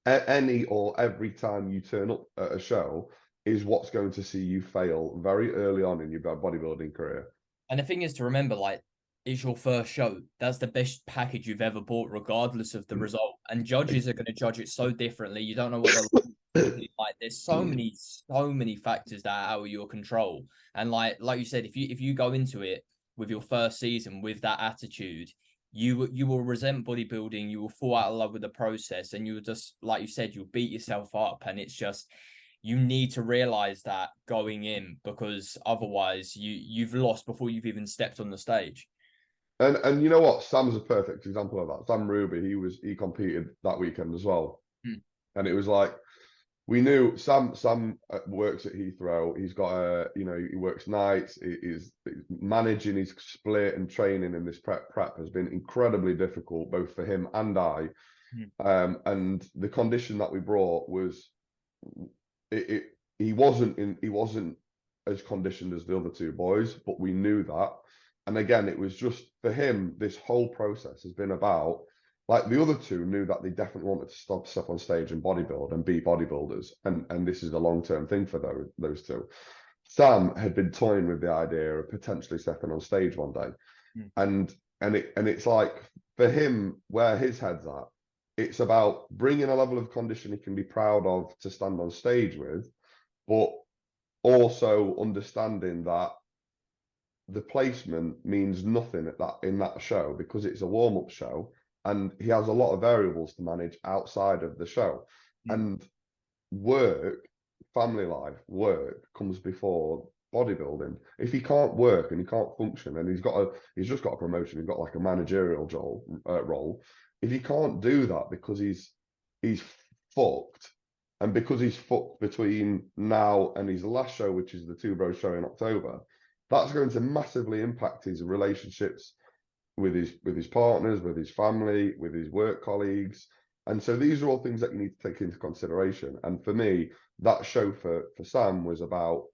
any or every time you turn up at a show is what's going to see you fail very early on in your bodybuilding career. And the thing is to remember, like, it's your first show. That's the best package you've ever bought, regardless of the result. And judges are going to judge it so differently. You don't know what they're like. There's so many factors that are out of your control. And like you said, if you go into it with your first season with that attitude, you will resent bodybuilding. You will fall out of love with the process, and you will just, like you said, you'll beat yourself up. And it's just, you need to realize that going in, because otherwise you've lost before you've even stepped on the stage. And you know what? Sam's a perfect example of that. Sam Ruby, he competed that weekend as well. Hmm. And it was like, we knew Sam works at Heathrow. He's got he works nights. He's managing his split and training in this prep has been incredibly difficult, both for him and I. And the condition that we brought was he wasn't as conditioned as the other two boys, but we knew that. And again, it was just for him, this whole process has been about, like, the other two knew that they definitely wanted to step on stage and bodybuild and be bodybuilders. And this is a long-term thing for those two. Sam had been toying with the idea of potentially stepping on stage one day. And it's like, for him, where his head's at, it's about bringing a level of condition he can be proud of to stand on stage with, but also understanding that the placement means nothing in that show, because it's a warm-up show and he has a lot of variables to manage outside of the show. And family life, work comes before bodybuilding. If he can't work and he can't function, and he's just got a promotion, he's got like a managerial role. If he can't do that because he's fucked, and because he's fucked between now and his last show, which is the Two Bros show in October, that's going to massively impact his relationships with his partners, with his family, with his work colleagues. And so these are all things that you need to take into consideration. And for me, that show for Sam was about,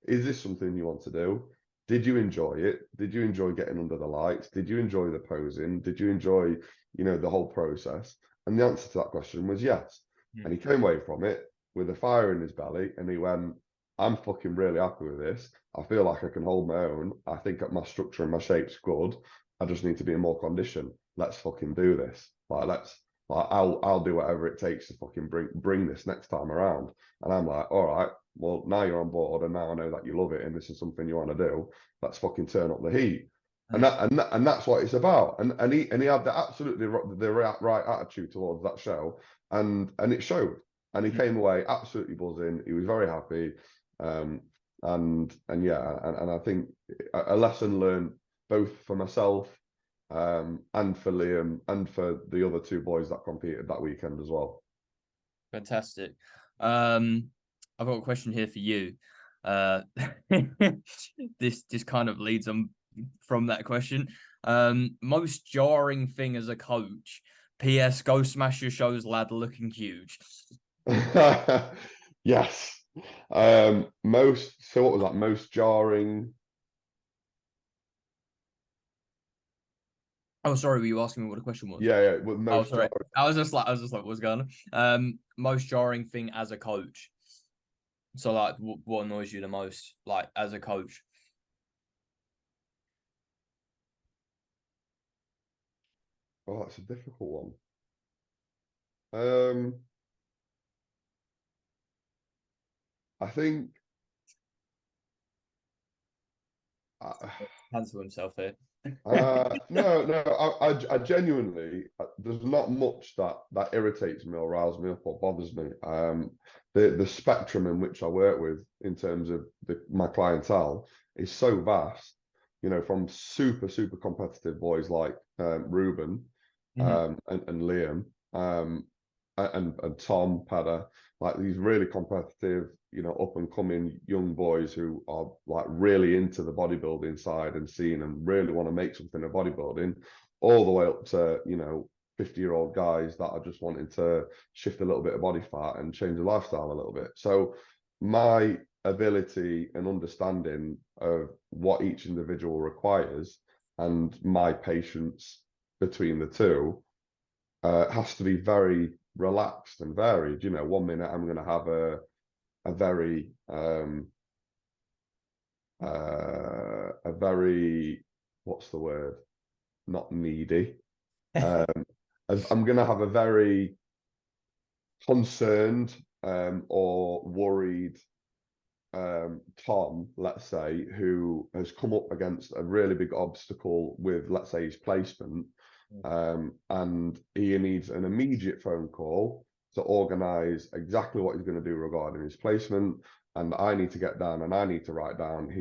is this something you want to do? Did you enjoy it? Did you enjoy getting under the lights? Did you enjoy the posing? Did you enjoy, the whole process? And the answer to that question was yes. And he came away from it with a fire in his belly, and he went, I'm fucking really happy with this. I feel like I can hold my own. I think that my structure and my shape's good. I just need to be in more condition. Let's fucking do this. I'll do whatever it takes to fucking bring this next time around. And I'm like, all right, well, now you're on board, and now I know that you love it, and this is something you want to do. Let's fucking turn up the heat. And that's what it's about. And he had the right attitude towards that show, and it showed. And he came away absolutely buzzing. He was very happy. And I think a lesson learned, both for myself and for Liam and for the other two boys that competed that weekend as well. Fantastic. I've got a question here for you. This kind of leads on from that question. Most jarring thing as a coach. P.S. Go smash your shows, lad. Looking huge. Yes. So what was that? Most jarring? Oh, sorry. Were you asking me what the question was? Yeah. Well, Oh, most sorry. jarring. I was just like, what's going on? Most jarring thing as a coach. So, like, what annoys you the most, like, as a coach? Oh, that's a difficult one. I think Cancel himself here. I genuinely, there's not much that irritates me or riles me up or bothers me. The spectrum in which I work with in terms of my clientele is so vast, you know, from super competitive boys like Ruben Mhm. and Liam and Tom Pedder, like these really competitive, you know, up and coming young boys who are like really into the bodybuilding side and scene and really want to make something of bodybuilding, all the way up to, you know, 50-year-old guys that are just wanting to shift a little bit of body fat and change the lifestyle a little bit. So my ability and understanding of what each individual requires and my patience between the two has to be very relaxed and varied. You know, one minute I'm going to have a very a very, what's the word? Not needy. Um, I'm going to have a very concerned or worried Tom, let's say, who has come up against a really big obstacle with, let's say, his placement, and he needs an immediate phone call to organise exactly what he's going to do regarding his placement. And I need to get down and I need to write down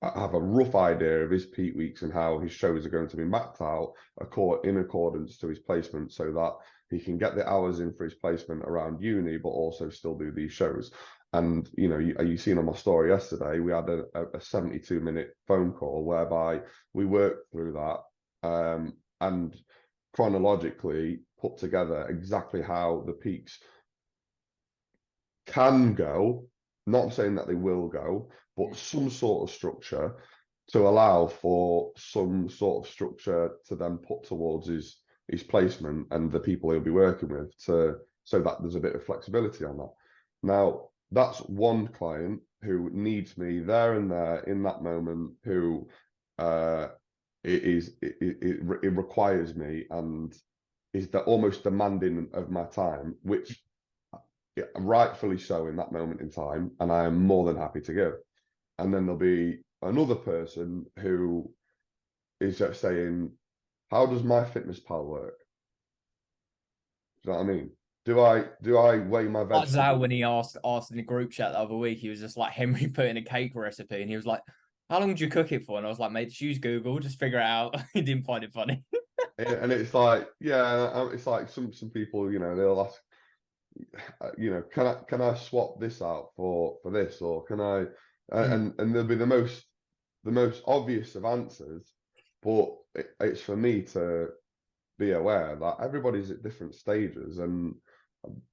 I have a rough idea of his peak weeks and how his shows are going to be mapped out in accordance to his placement so that he can get the hours in for his placement around uni, but also still do these shows. And you know, you seen on my story yesterday, we had a 72-minute phone call whereby we worked through that and chronologically put together exactly how the peaks can go. Not saying that they will go, but some sort of structure to allow for some sort of structure to then put towards his placement and the people he'll be working with, so that there's a bit of flexibility on that. Now, that's one client who needs me there and there in that moment, who it requires me and is almost demanding of my time, which rightfully so in that moment in time, and I am more than happy to give. And then there'll be another person who is just saying, how does my fitness pal work? Do you know what I mean? Do I weigh my Like Zal, vegetables? when he asked in the group chat the other week, he was just like Henry put in a cake recipe, and he was like, "How long did you cook it for?" And I was like, "Mate, just use Google, just figure it out." He didn't find it funny. And it's like, yeah, it's like some people, you know, they'll ask, you know, can I swap this out for this, or can I? Mm. And there'll be the most obvious of answers, but it's for me to be aware that everybody's at different stages, and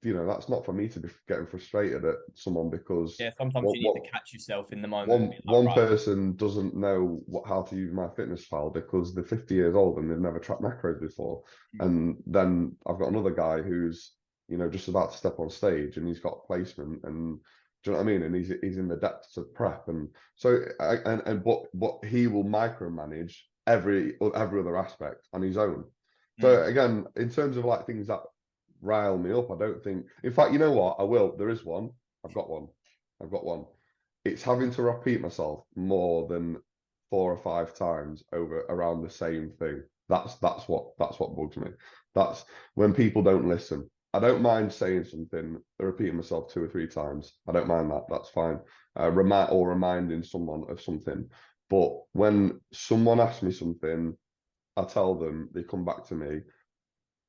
you know, that's not for me to be getting frustrated at someone because Yeah, sometimes what you need to what catch yourself in the moment and one be like, one right. person doesn't know how to use my fitness file because they're 50 years old and they've never tracked macros before. Mm. And then I've got another guy who's, you know, just about to step on stage and he's got placement, and do you know what I mean? And he's in the depths of prep, and so but he will micromanage every other aspect on his own. Mm. So again, in terms of like things that rile me up, I don't think. In fact, you know what? I will. There is one. I've got one. I've got one. It's having to repeat myself more than 4 or 5 times over around the same thing. That's what bugs me. That's when people don't listen. I don't mind saying something, repeating myself 2 or 3 times. I don't mind that. That's fine. Reminding someone of something. But when someone asks me something, I tell them, they come back to me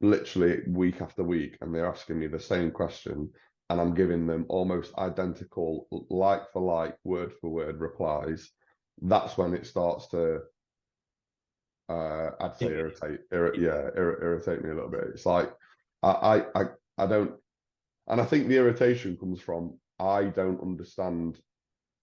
literally week after week, and they're asking me the same question, and I'm giving them almost identical, like for like, word for word replies. That's when it starts to, I'd say, irritate me a little bit. It's like I don't, and I think the irritation comes from I don't understand.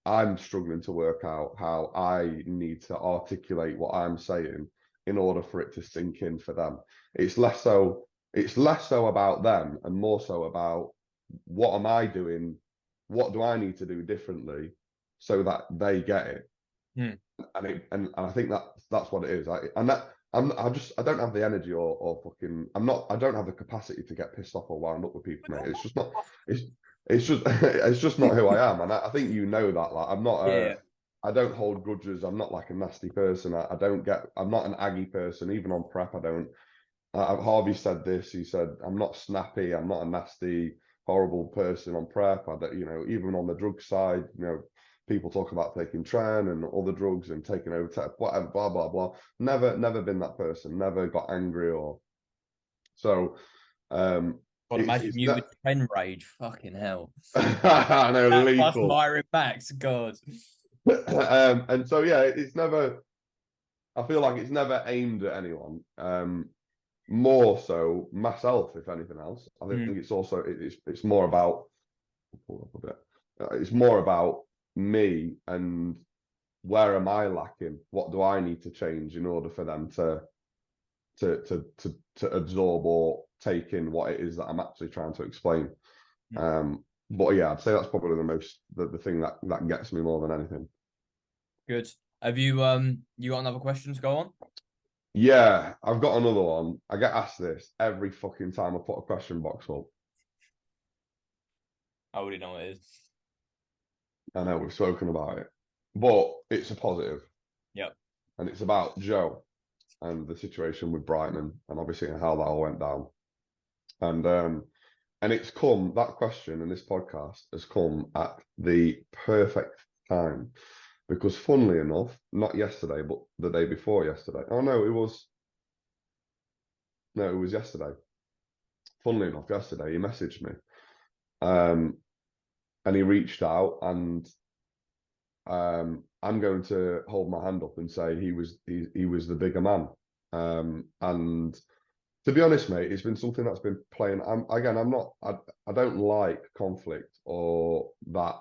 I'm struggling to work out how I need to articulate what I'm saying in order for it to sink in for them. It's less so about them and more so about what am I doing? What do I need to do differently so that they get it? Mm. And I think that's what it is. I don't have the energy or fucking I don't have the capacity to get pissed off or wound up with people, mate. It's just not it's it's just it's just not who I am. And I think you know that. Like I'm not Yeah. I don't hold grudges. I'm not like a nasty person. I don't get. I'm not an aggy person. Even on prep, I don't. Harvey said this. He said, "I'm not snappy. I'm not a nasty, horrible person on prep." I don't, even on the drug side, people talk about taking tren and other drugs and taking over, whatever, blah blah blah. Never been that person. Never got angry or so. Um, God, imagine it's you with that. pen rage. Fucking hell. I know, That plus lethal. Mirin Max. God. And so yeah, it's never. I feel like it's never aimed at anyone. More so myself, if anything else. I think Mm. it's also it's more about pull up a bit. It's more about me and where am I lacking? What do I need to change in order for them to absorb or take in what it is that I'm actually trying to explain. Mm. But yeah, I'd say that's probably the thing that gets me more than anything. Good. Have you you got another question to go on? Yeah, I've got another one. I get asked this every fucking time I put a question box up. I already know what it is. I know we've spoken about it, but it's a positive, Yep. and it's about Joe and the situation with Brightman, and obviously how that all went down. And it's come, that question in this podcast has come at the perfect time because, funnily enough, not yesterday, but the day before yesterday. Oh no, it was yesterday. Funnily enough, yesterday he messaged me, um, and he reached out, and I'm going to hold my hand up and say he was the bigger man. And to be honest, mate, it's been something that's been playing. I don't like conflict or that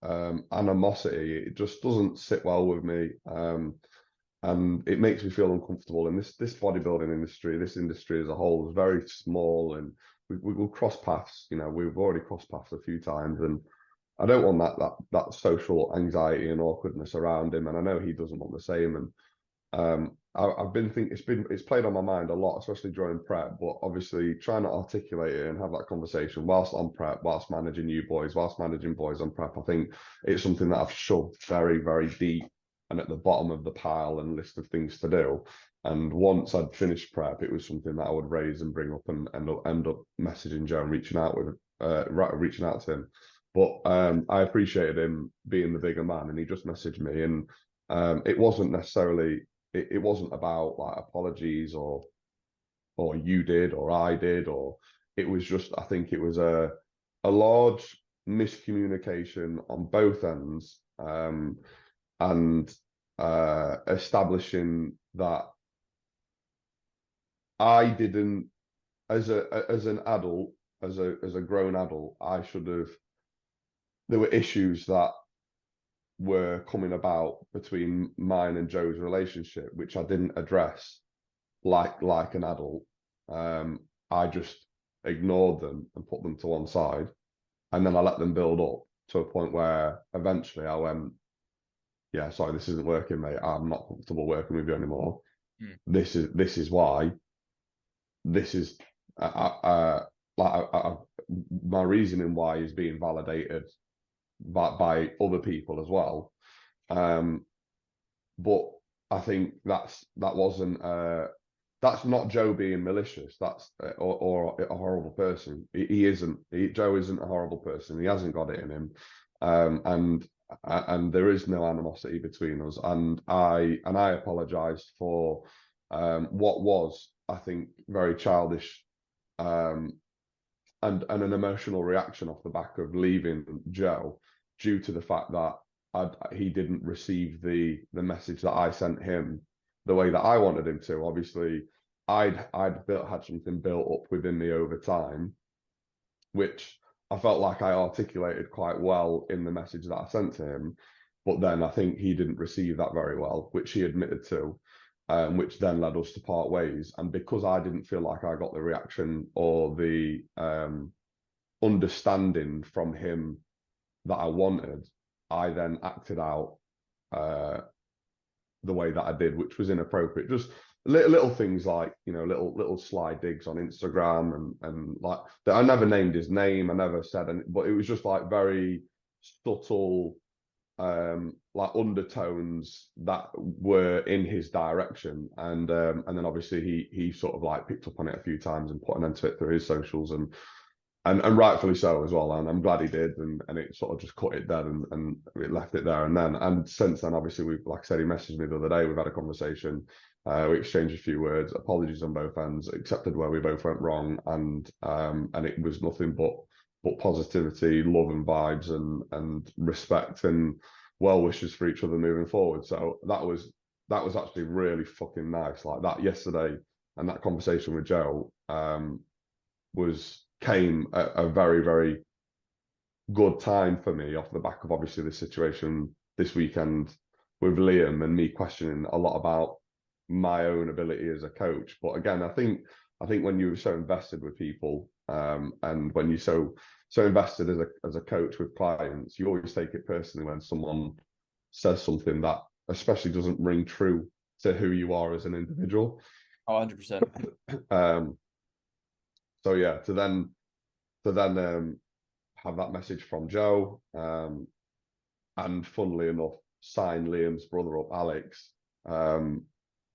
animosity. It just doesn't sit well with me, and it makes me feel uncomfortable. And this bodybuilding industry, this industry as a whole, is very small, and we will cross paths. We've already crossed paths a few times, and I don't want that social anxiety and awkwardness around him, and I know he doesn't want the same. And I've been thinking it's played on my mind a lot, especially during prep. But obviously, trying to articulate it and have that conversation whilst on prep, whilst managing you boys, whilst managing boys on prep, I think it's something that I've shoved very, very deep and at the bottom of the pile and list of things to do. And once I'd finished prep, it was something that I would raise and bring up and end up messaging Joe and reaching out to him. But I appreciated him being the bigger man, and he just messaged me, and it wasn't necessarily it wasn't about like apologies or you did or I did, or it was just, I think it was a large miscommunication on both ends, and establishing that I didn't, as an adult, as a grown adult, I should have. There were issues that were coming about between mine and Joe's relationship, which I didn't address like an adult. I just ignored them and put them to one side, and then I let them build up to a point where eventually I went, "Yeah, sorry, this isn't working, mate. I'm not comfortable working with you anymore. Mm. This is why. This is like my reasoning why is being validated by other people as well." Um, but I think that wasn't that's not Joe being malicious. That's or a horrible person. He isn't. Joe isn't a horrible person. He hasn't got it in him, and there is no animosity between us. And I apologized for what was, I think, very childish, um, and an emotional reaction off the back of leaving Joe, due to the fact that he didn't receive the message that I sent him the way that I wanted him to. Obviously, had something built up within me over time, which I felt like I articulated quite well in the message that I sent to him. But then I think he didn't receive that very well, which he admitted to, which then led us to part ways. And because I didn't feel like I got the reaction or the understanding from him that I wanted, I then acted out uh, the way that I did, which was inappropriate. Just little things like, little sly digs on Instagram, and like that. I never named his name. I never said anything, but it was just like very subtle like undertones that were in his direction, and then obviously he sort of like picked up on it a few times and put an end to it through his socials, and rightfully so as well. And I'm glad he did, and it sort of just cut it dead, and it left it there and then. And since then, obviously, we've, like I said, he messaged me the other day. We've had a conversation. We exchanged a few words, apologies on both ends, accepted where we both went wrong, and it was nothing but positivity, love and vibes, and respect and well wishes for each other moving forward. So that was actually really fucking nice. Like that yesterday, and that conversation with Joe came at a very, very good time for me off the back of obviously the situation this weekend with Liam and me questioning a lot about my own ability as a coach. But again, I think when you're so invested with people, and when you're so invested as a coach with clients, you always take it personally when someone says something that especially doesn't ring true to who you are as an individual. 100%. So yeah, to then have that message from Joe, and funnily enough, sign Liam's brother up, Alex,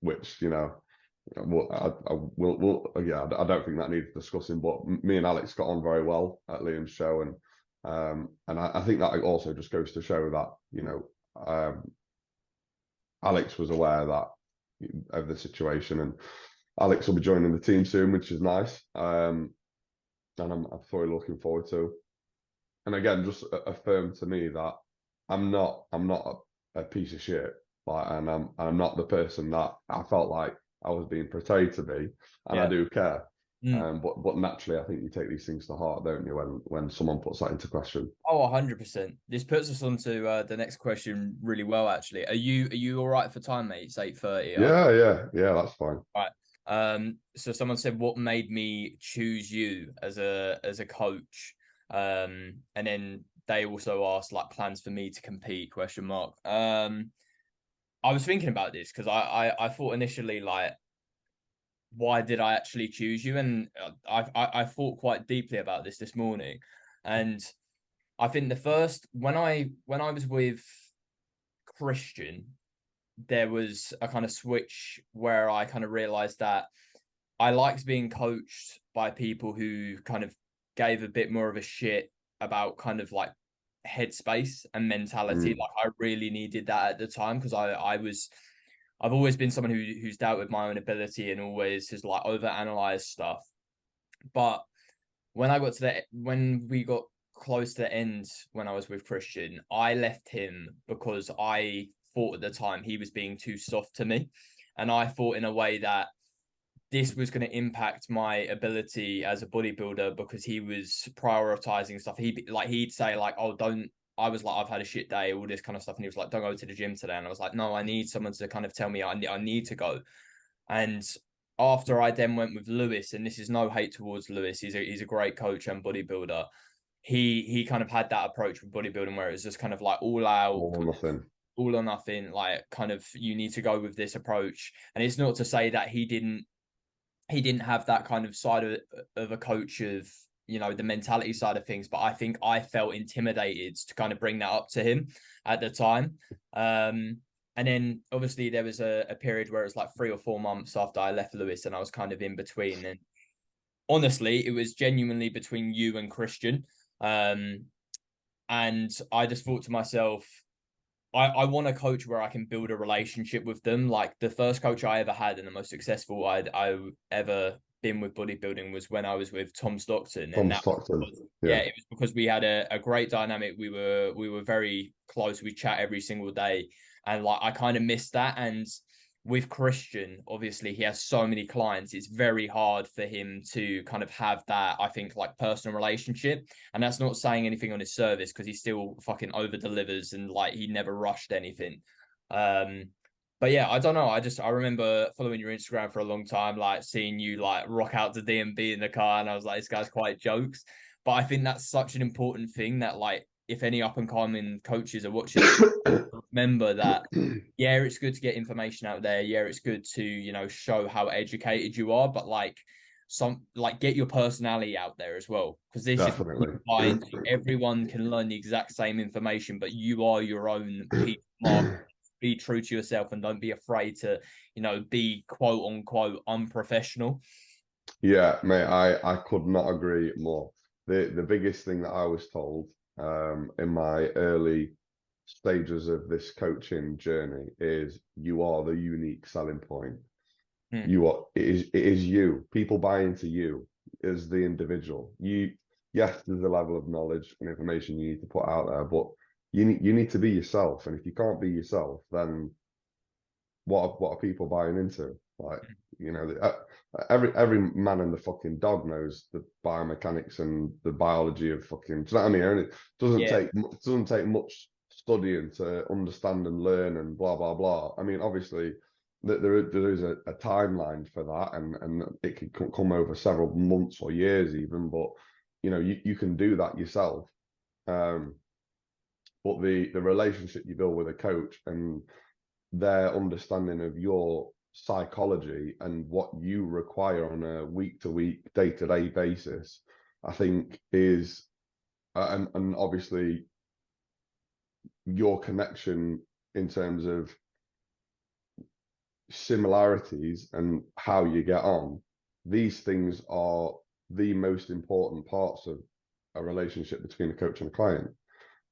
which, you know, I don't think that needs discussing, but me and Alex got on very well at Liam's show, and I think that also just goes to show that, you know, Alex was aware of the situation, and Alex will be joining the team soon, which is nice, and I'm thoroughly looking forward to. And again, just affirm to me that I'm not a piece of shit, like, and I'm not the person that I felt like I was being portrayed to be, and I do care. But naturally, I think you take these things to heart, don't you, when someone puts that into question? Oh, 100%. This puts us on to the next question really well, actually. Are you all right for time, mate? It's 8:30. Yeah, that's fine. Right. So someone said, what made me choose you as a coach? And then they also asked like plans for me to compete, question mark. I was thinking about this because I thought initially like, why did I actually choose you? And I thought quite deeply about this morning, and I think the first when I was with Christian, there was a kind of switch where I kind of realized that I liked being coached by people who kind of gave a bit more of a shit about kind of like headspace and mentality. Like I really needed that at the time because I've always been someone who's dealt with my own ability and always has like overanalyzed stuff. But when we got close to the end, when I was with Christian, I left him because I thought at the time he was being too soft to me. And I thought in a way that this was going to impact my ability as a bodybuilder because he was prioritizing stuff. He'd say like, oh, I was like, I've had a shit day, all this kind of stuff. And he was like, don't go to the gym today. And I was like, no, I need someone to kind of tell me I need to go. And after I then went with Lewis, and this is no hate towards Lewis, he's a great coach and bodybuilder. He kind of had that approach with bodybuilding where it was just kind of like all out, All or nothing. All or nothing, like kind of you need to go with this approach. And it's not to say that he didn't have that kind of side of a coach of, you know, the mentality side of things, but I think I felt intimidated to kind of bring that up to him at the time. And then obviously there was a period where it was like 3 or 4 months after I left Lewis and I was kind of in between. And honestly, it was genuinely between you and Christian. And I just thought to myself, I want a coach where I can build a relationship with them. Like the first coach I ever had and the most successful I ever been with bodybuilding was when I was with Tom Stockton. Tom Stockton. It was because we had a great dynamic. We were very close. We chat every single day. And like I kind of missed that. And with Christian, obviously he has so many clients. It's very hard for him to kind of have that, I think, like personal relationship. And that's not saying anything on his service because he still fucking over delivers and like he never rushed anything. But yeah, I don't know. I remember following your Instagram for a long time, like seeing you like rock out to DMB in the car, and I was like, this guy's quite jokes. But I think that's such an important thing that like if any up and coming coaches are watching, remember that, yeah, it's good to get information out there. Yeah, it's good to, you know, show how educated you are. But like get your personality out there as well, because this is what Definitely. you buy into. Everyone can learn the exact same information, but you are your own piece of market. Be true to yourself and don't be afraid to, be quote unquote unprofessional. Yeah, mate, I could not agree more. The biggest thing that I was told in my early stages of this coaching journey is you are the unique selling point. Hmm. It is you. People buy into you as the individual. Yes, there's a level of knowledge and information you need to put out there, but you need to be yourself. And if you can't be yourself, then what are people buying into? Like, every man and the fucking dog knows the biomechanics and the biology of fucking. Do you know what I mean? And it Yeah. doesn't take much studying to understand and learn and blah blah blah. I mean, obviously, there is a timeline for that, and it can come over several months or years even. But you can do that yourself. Um, but the relationship you build with a coach and their understanding of your psychology and what you require on a week to week, day to day basis, I think is, and obviously your connection in terms of similarities and how you get on, these things are the most important parts of a relationship between a coach and a client.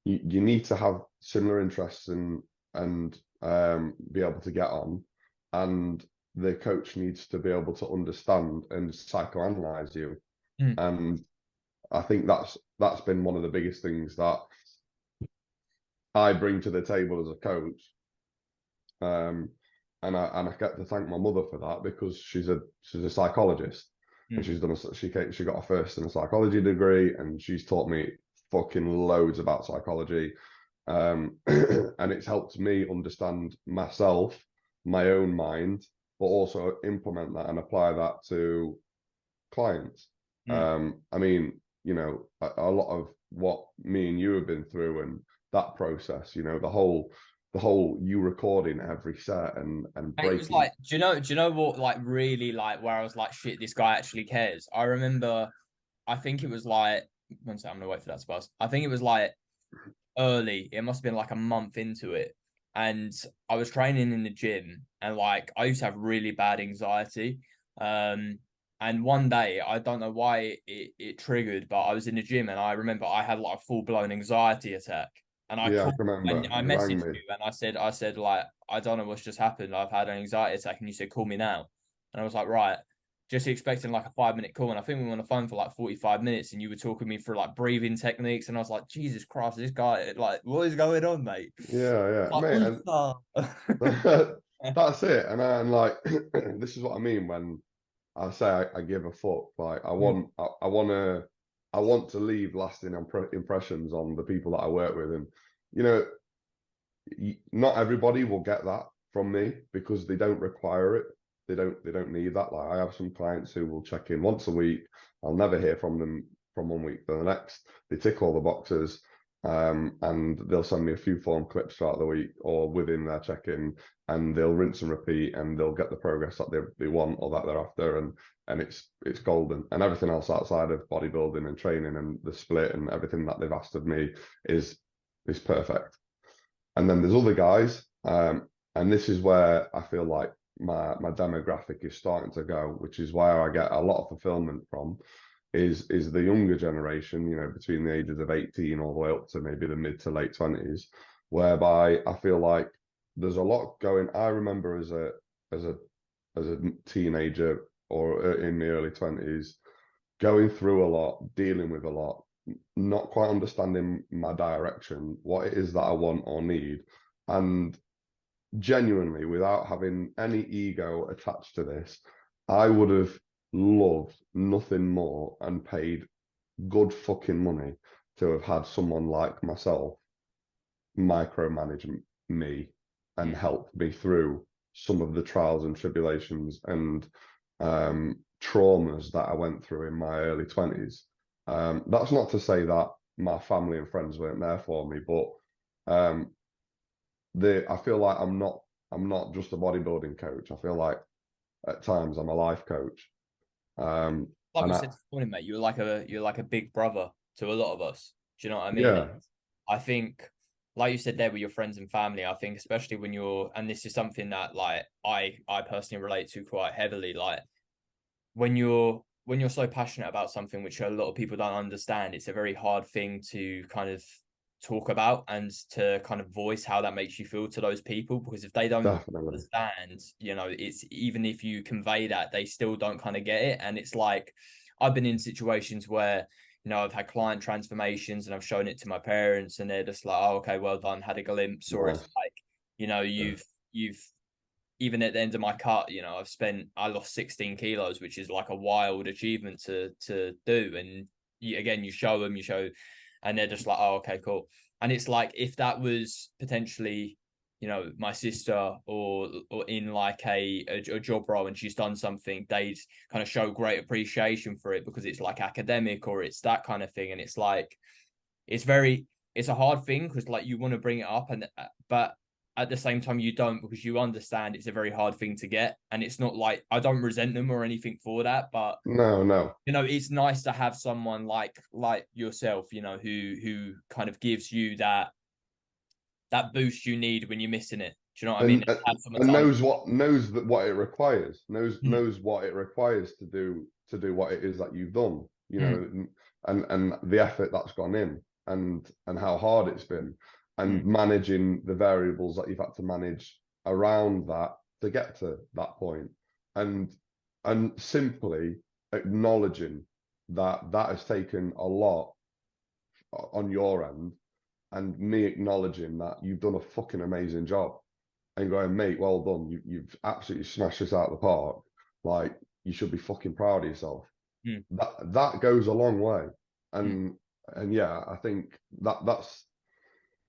You need to have similar interests and be able to get on, and the coach needs to be able to understand and psychoanalyze you. Hmm. And I think that's been one of the biggest things that I bring to the table as a coach. And I get to thank my mother for that, because she's a psychologist, and Hmm. she got a first in a psychology degree, and she's taught me fucking loads about psychology. And it's helped me understand myself, my own mind, but also implement that and apply that to clients. Hmm. I mean, a lot of what me and you have been through and that process, the whole you recording every set and And it was breaking. like, do you know what, like, really, like, where I was like, shit, this guy actually cares. I remember, I think it was like, one second, I'm gonna wait for that to pass. I think it was like early. It must have been like a month into it. And I was training in the gym, and like I used to have really bad anxiety. Um, and one day, I don't know why it triggered, but I was in the gym and I remember I had like a full-blown anxiety attack. And I Yeah, I called can and remember I you rang messaged me. you and I said like, I don't know what's just happened. I've had an anxiety attack, and you said call me now. And I was like, right, just expecting like a 5 minute call. And I think we were on the phone for like 45 minutes, and you were talking me through like breathing techniques. And I was like, Jesus Christ, this guy, like, what is going on, mate? Yeah, Like, mate, and Ulster. that's it. And like, this is what I mean when I say I give a fuck. Like, I want to leave lasting impressions on the people that I work with, and you know, not everybody will get that from me because they don't require it. They don't need that. Like, I have some clients who will check in once a week. I'll never hear from them from one week to the next. They tick all the boxes, and they'll send me a few form clips throughout the week or within their check-in, and they'll rinse and repeat, and they'll get the progress that they want or that they're after, and it's golden. And everything else outside of bodybuilding and training and the split and everything that they've asked of me is perfect. And then there's other guys, and this is where I feel like my demographic is starting to go, which is where I get a lot of fulfillment from, is the younger generation, between the ages of 18 all the way up to maybe the mid to late 20s, whereby I feel like there's a lot going. I remember as a teenager or in the early 20s, going through a lot, dealing with a lot, not quite understanding my direction, what it is that I want or need, and genuinely, without having any ego attached to this, I would have loved nothing more and paid good fucking money to have had someone like myself micromanage me and Mm. help me through some of the trials and tribulations and traumas that I went through in my early 20s. That's not to say that my family and friends weren't there for me, but um, I feel like I'm not just a bodybuilding coach. I feel like at times I'm a life coach. Like we And said this morning, mate, you're like a big brother to a lot of us. Do you know what I mean? yeah, I think, like you said there with your friends and family, I think especially when you're, and this is something that like I personally relate to quite heavily, like when you're so passionate about something which a lot of people don't understand, it's a very hard thing to kind of talk about and to kind of voice how that makes you feel to those people, because if they don't definitely, understand, you know, it's even if you convey that, they still don't kind of get it. And it's like I've been in situations where, you know, I've had client transformations and I've shown it to my parents and they're just like, oh, okay, well done, had a glimpse. Or it's nice. like, you know, Yeah, you've even at the end of my cut, you know, I lost 16 kilos, which is like a wild achievement to do. And again, you show them, and they're just like, oh, okay, cool. And it's like if that was potentially, you know, my sister or in like a job role and she's done something, they'd kind of show great appreciation for it because it's like academic or it's that kind of thing. And it's like it's very it's a hard thing because like you want to bring it up and but at the same time you don't, because you understand it's a very hard thing to get. And it's not like I don't resent them or anything for that, but no, no, you know, it's nice to have someone like yourself, you know, who kind of gives you that boost you need when you're missing it. Do you know what I mean? and Have someone and to knows that what it requires, mm, knows what it requires to do what it is that you've done, you mm, know, and the effort that's gone in, and how hard it's been, and mm, managing the variables that you've had to manage around that to get to that point, and simply acknowledging that that has taken a lot on your end, and me acknowledging that you've done a fucking amazing job and going, mate, well done. You've absolutely smashed this out of the park. Like, you should be fucking proud of yourself. mm, That goes a long way. mm. And yeah, I think that's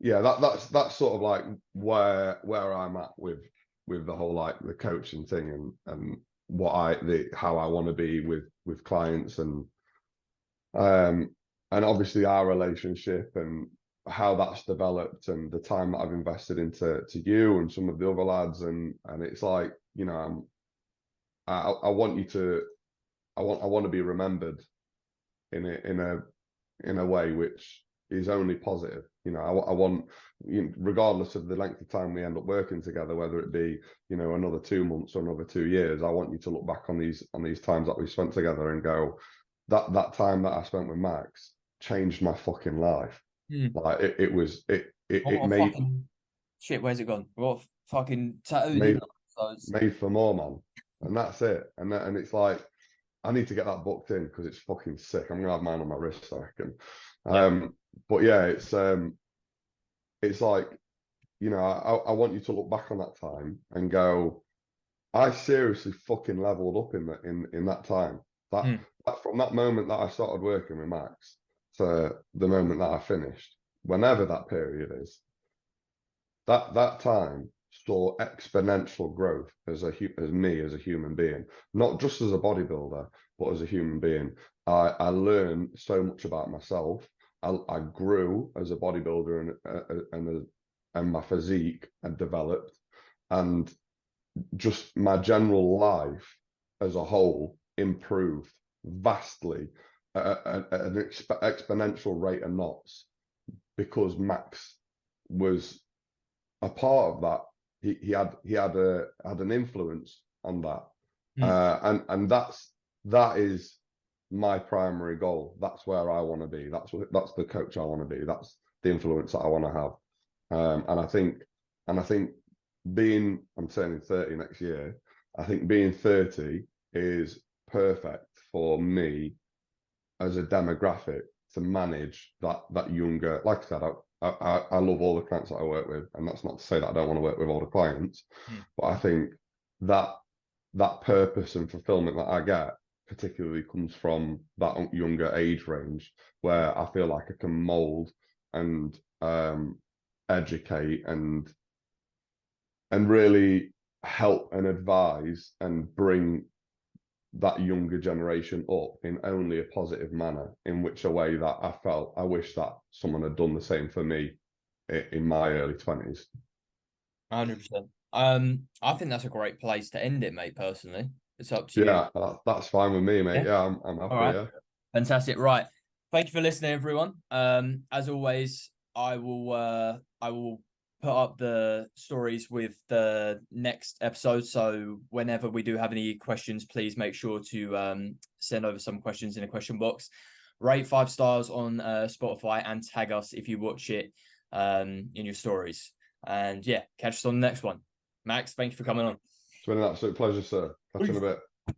yeah, that's sort of like where I'm at with the whole like the coaching thing, and what how I want to be with clients, um and obviously our relationship and how that's developed, and the time that I've invested into you and some of the other lads, and it's like, you know, I want you to I want to be remembered in a way which is only positive. You know, I want, you know, regardless of the length of time we end up working together, whether it be, you know, another 2 months or another 2 years, I want you to look back on these times that we spent together and go, that time that I spent with Max changed my fucking life. Mm. Like it was it What a fucking shit, where's it gone? What fucking tattooed in made those. made for more, man. And that's it. And it's like, I need to get that booked in because it's fucking sick. I'm gonna have mine on my wrist, I reckon. Yeah. But yeah, it's like, you know, I want you to look back on that time and go, I seriously fucking leveled up in that time. Mm. That from that moment that I started working with Max to the moment that I finished, whenever that period is, that time saw exponential growth as as me as a human being, not just as a bodybuilder, but as a human being. I learned so much about myself. I grew as a bodybuilder, and my physique had developed, and just my general life as a whole improved vastly at an exponential rate of knots, because Max was a part of that. He had an influence on that, Mm. and that is my primary goal. That's where I want to be. That's the coach I want to be. That's the influence that I want to have. And I think being, I'm turning 30 next year. I think being 30 is perfect for me as a demographic to manage that younger. Like I said, I love all the clients that I work with, and that's not to say that I don't want to work with all the clients, Mm. but I think that that purpose and fulfillment that I get particularly comes from that younger age range, where I feel like I can mold and educate and really help and advise and bring that younger generation up in only a positive manner, in which a way that I wish that someone had done the same for me in my early 20s. 100%. I think that's a great place to end it, mate, personally. It's up to you. Yeah, that's fine with me, mate. Yeah. Yeah, I'm All happy. right. Yeah. Fantastic. Right. Thank you for listening, everyone. As always, I will put up the stories with the next episode. So whenever we do have any questions, please make sure to send over some questions in a question box. Rate 5 stars on Spotify and tag us if you watch it in your stories. And yeah, catch us on the next one. Max, thank you for coming on. It's been an absolute pleasure, sir. Catch you in a bit.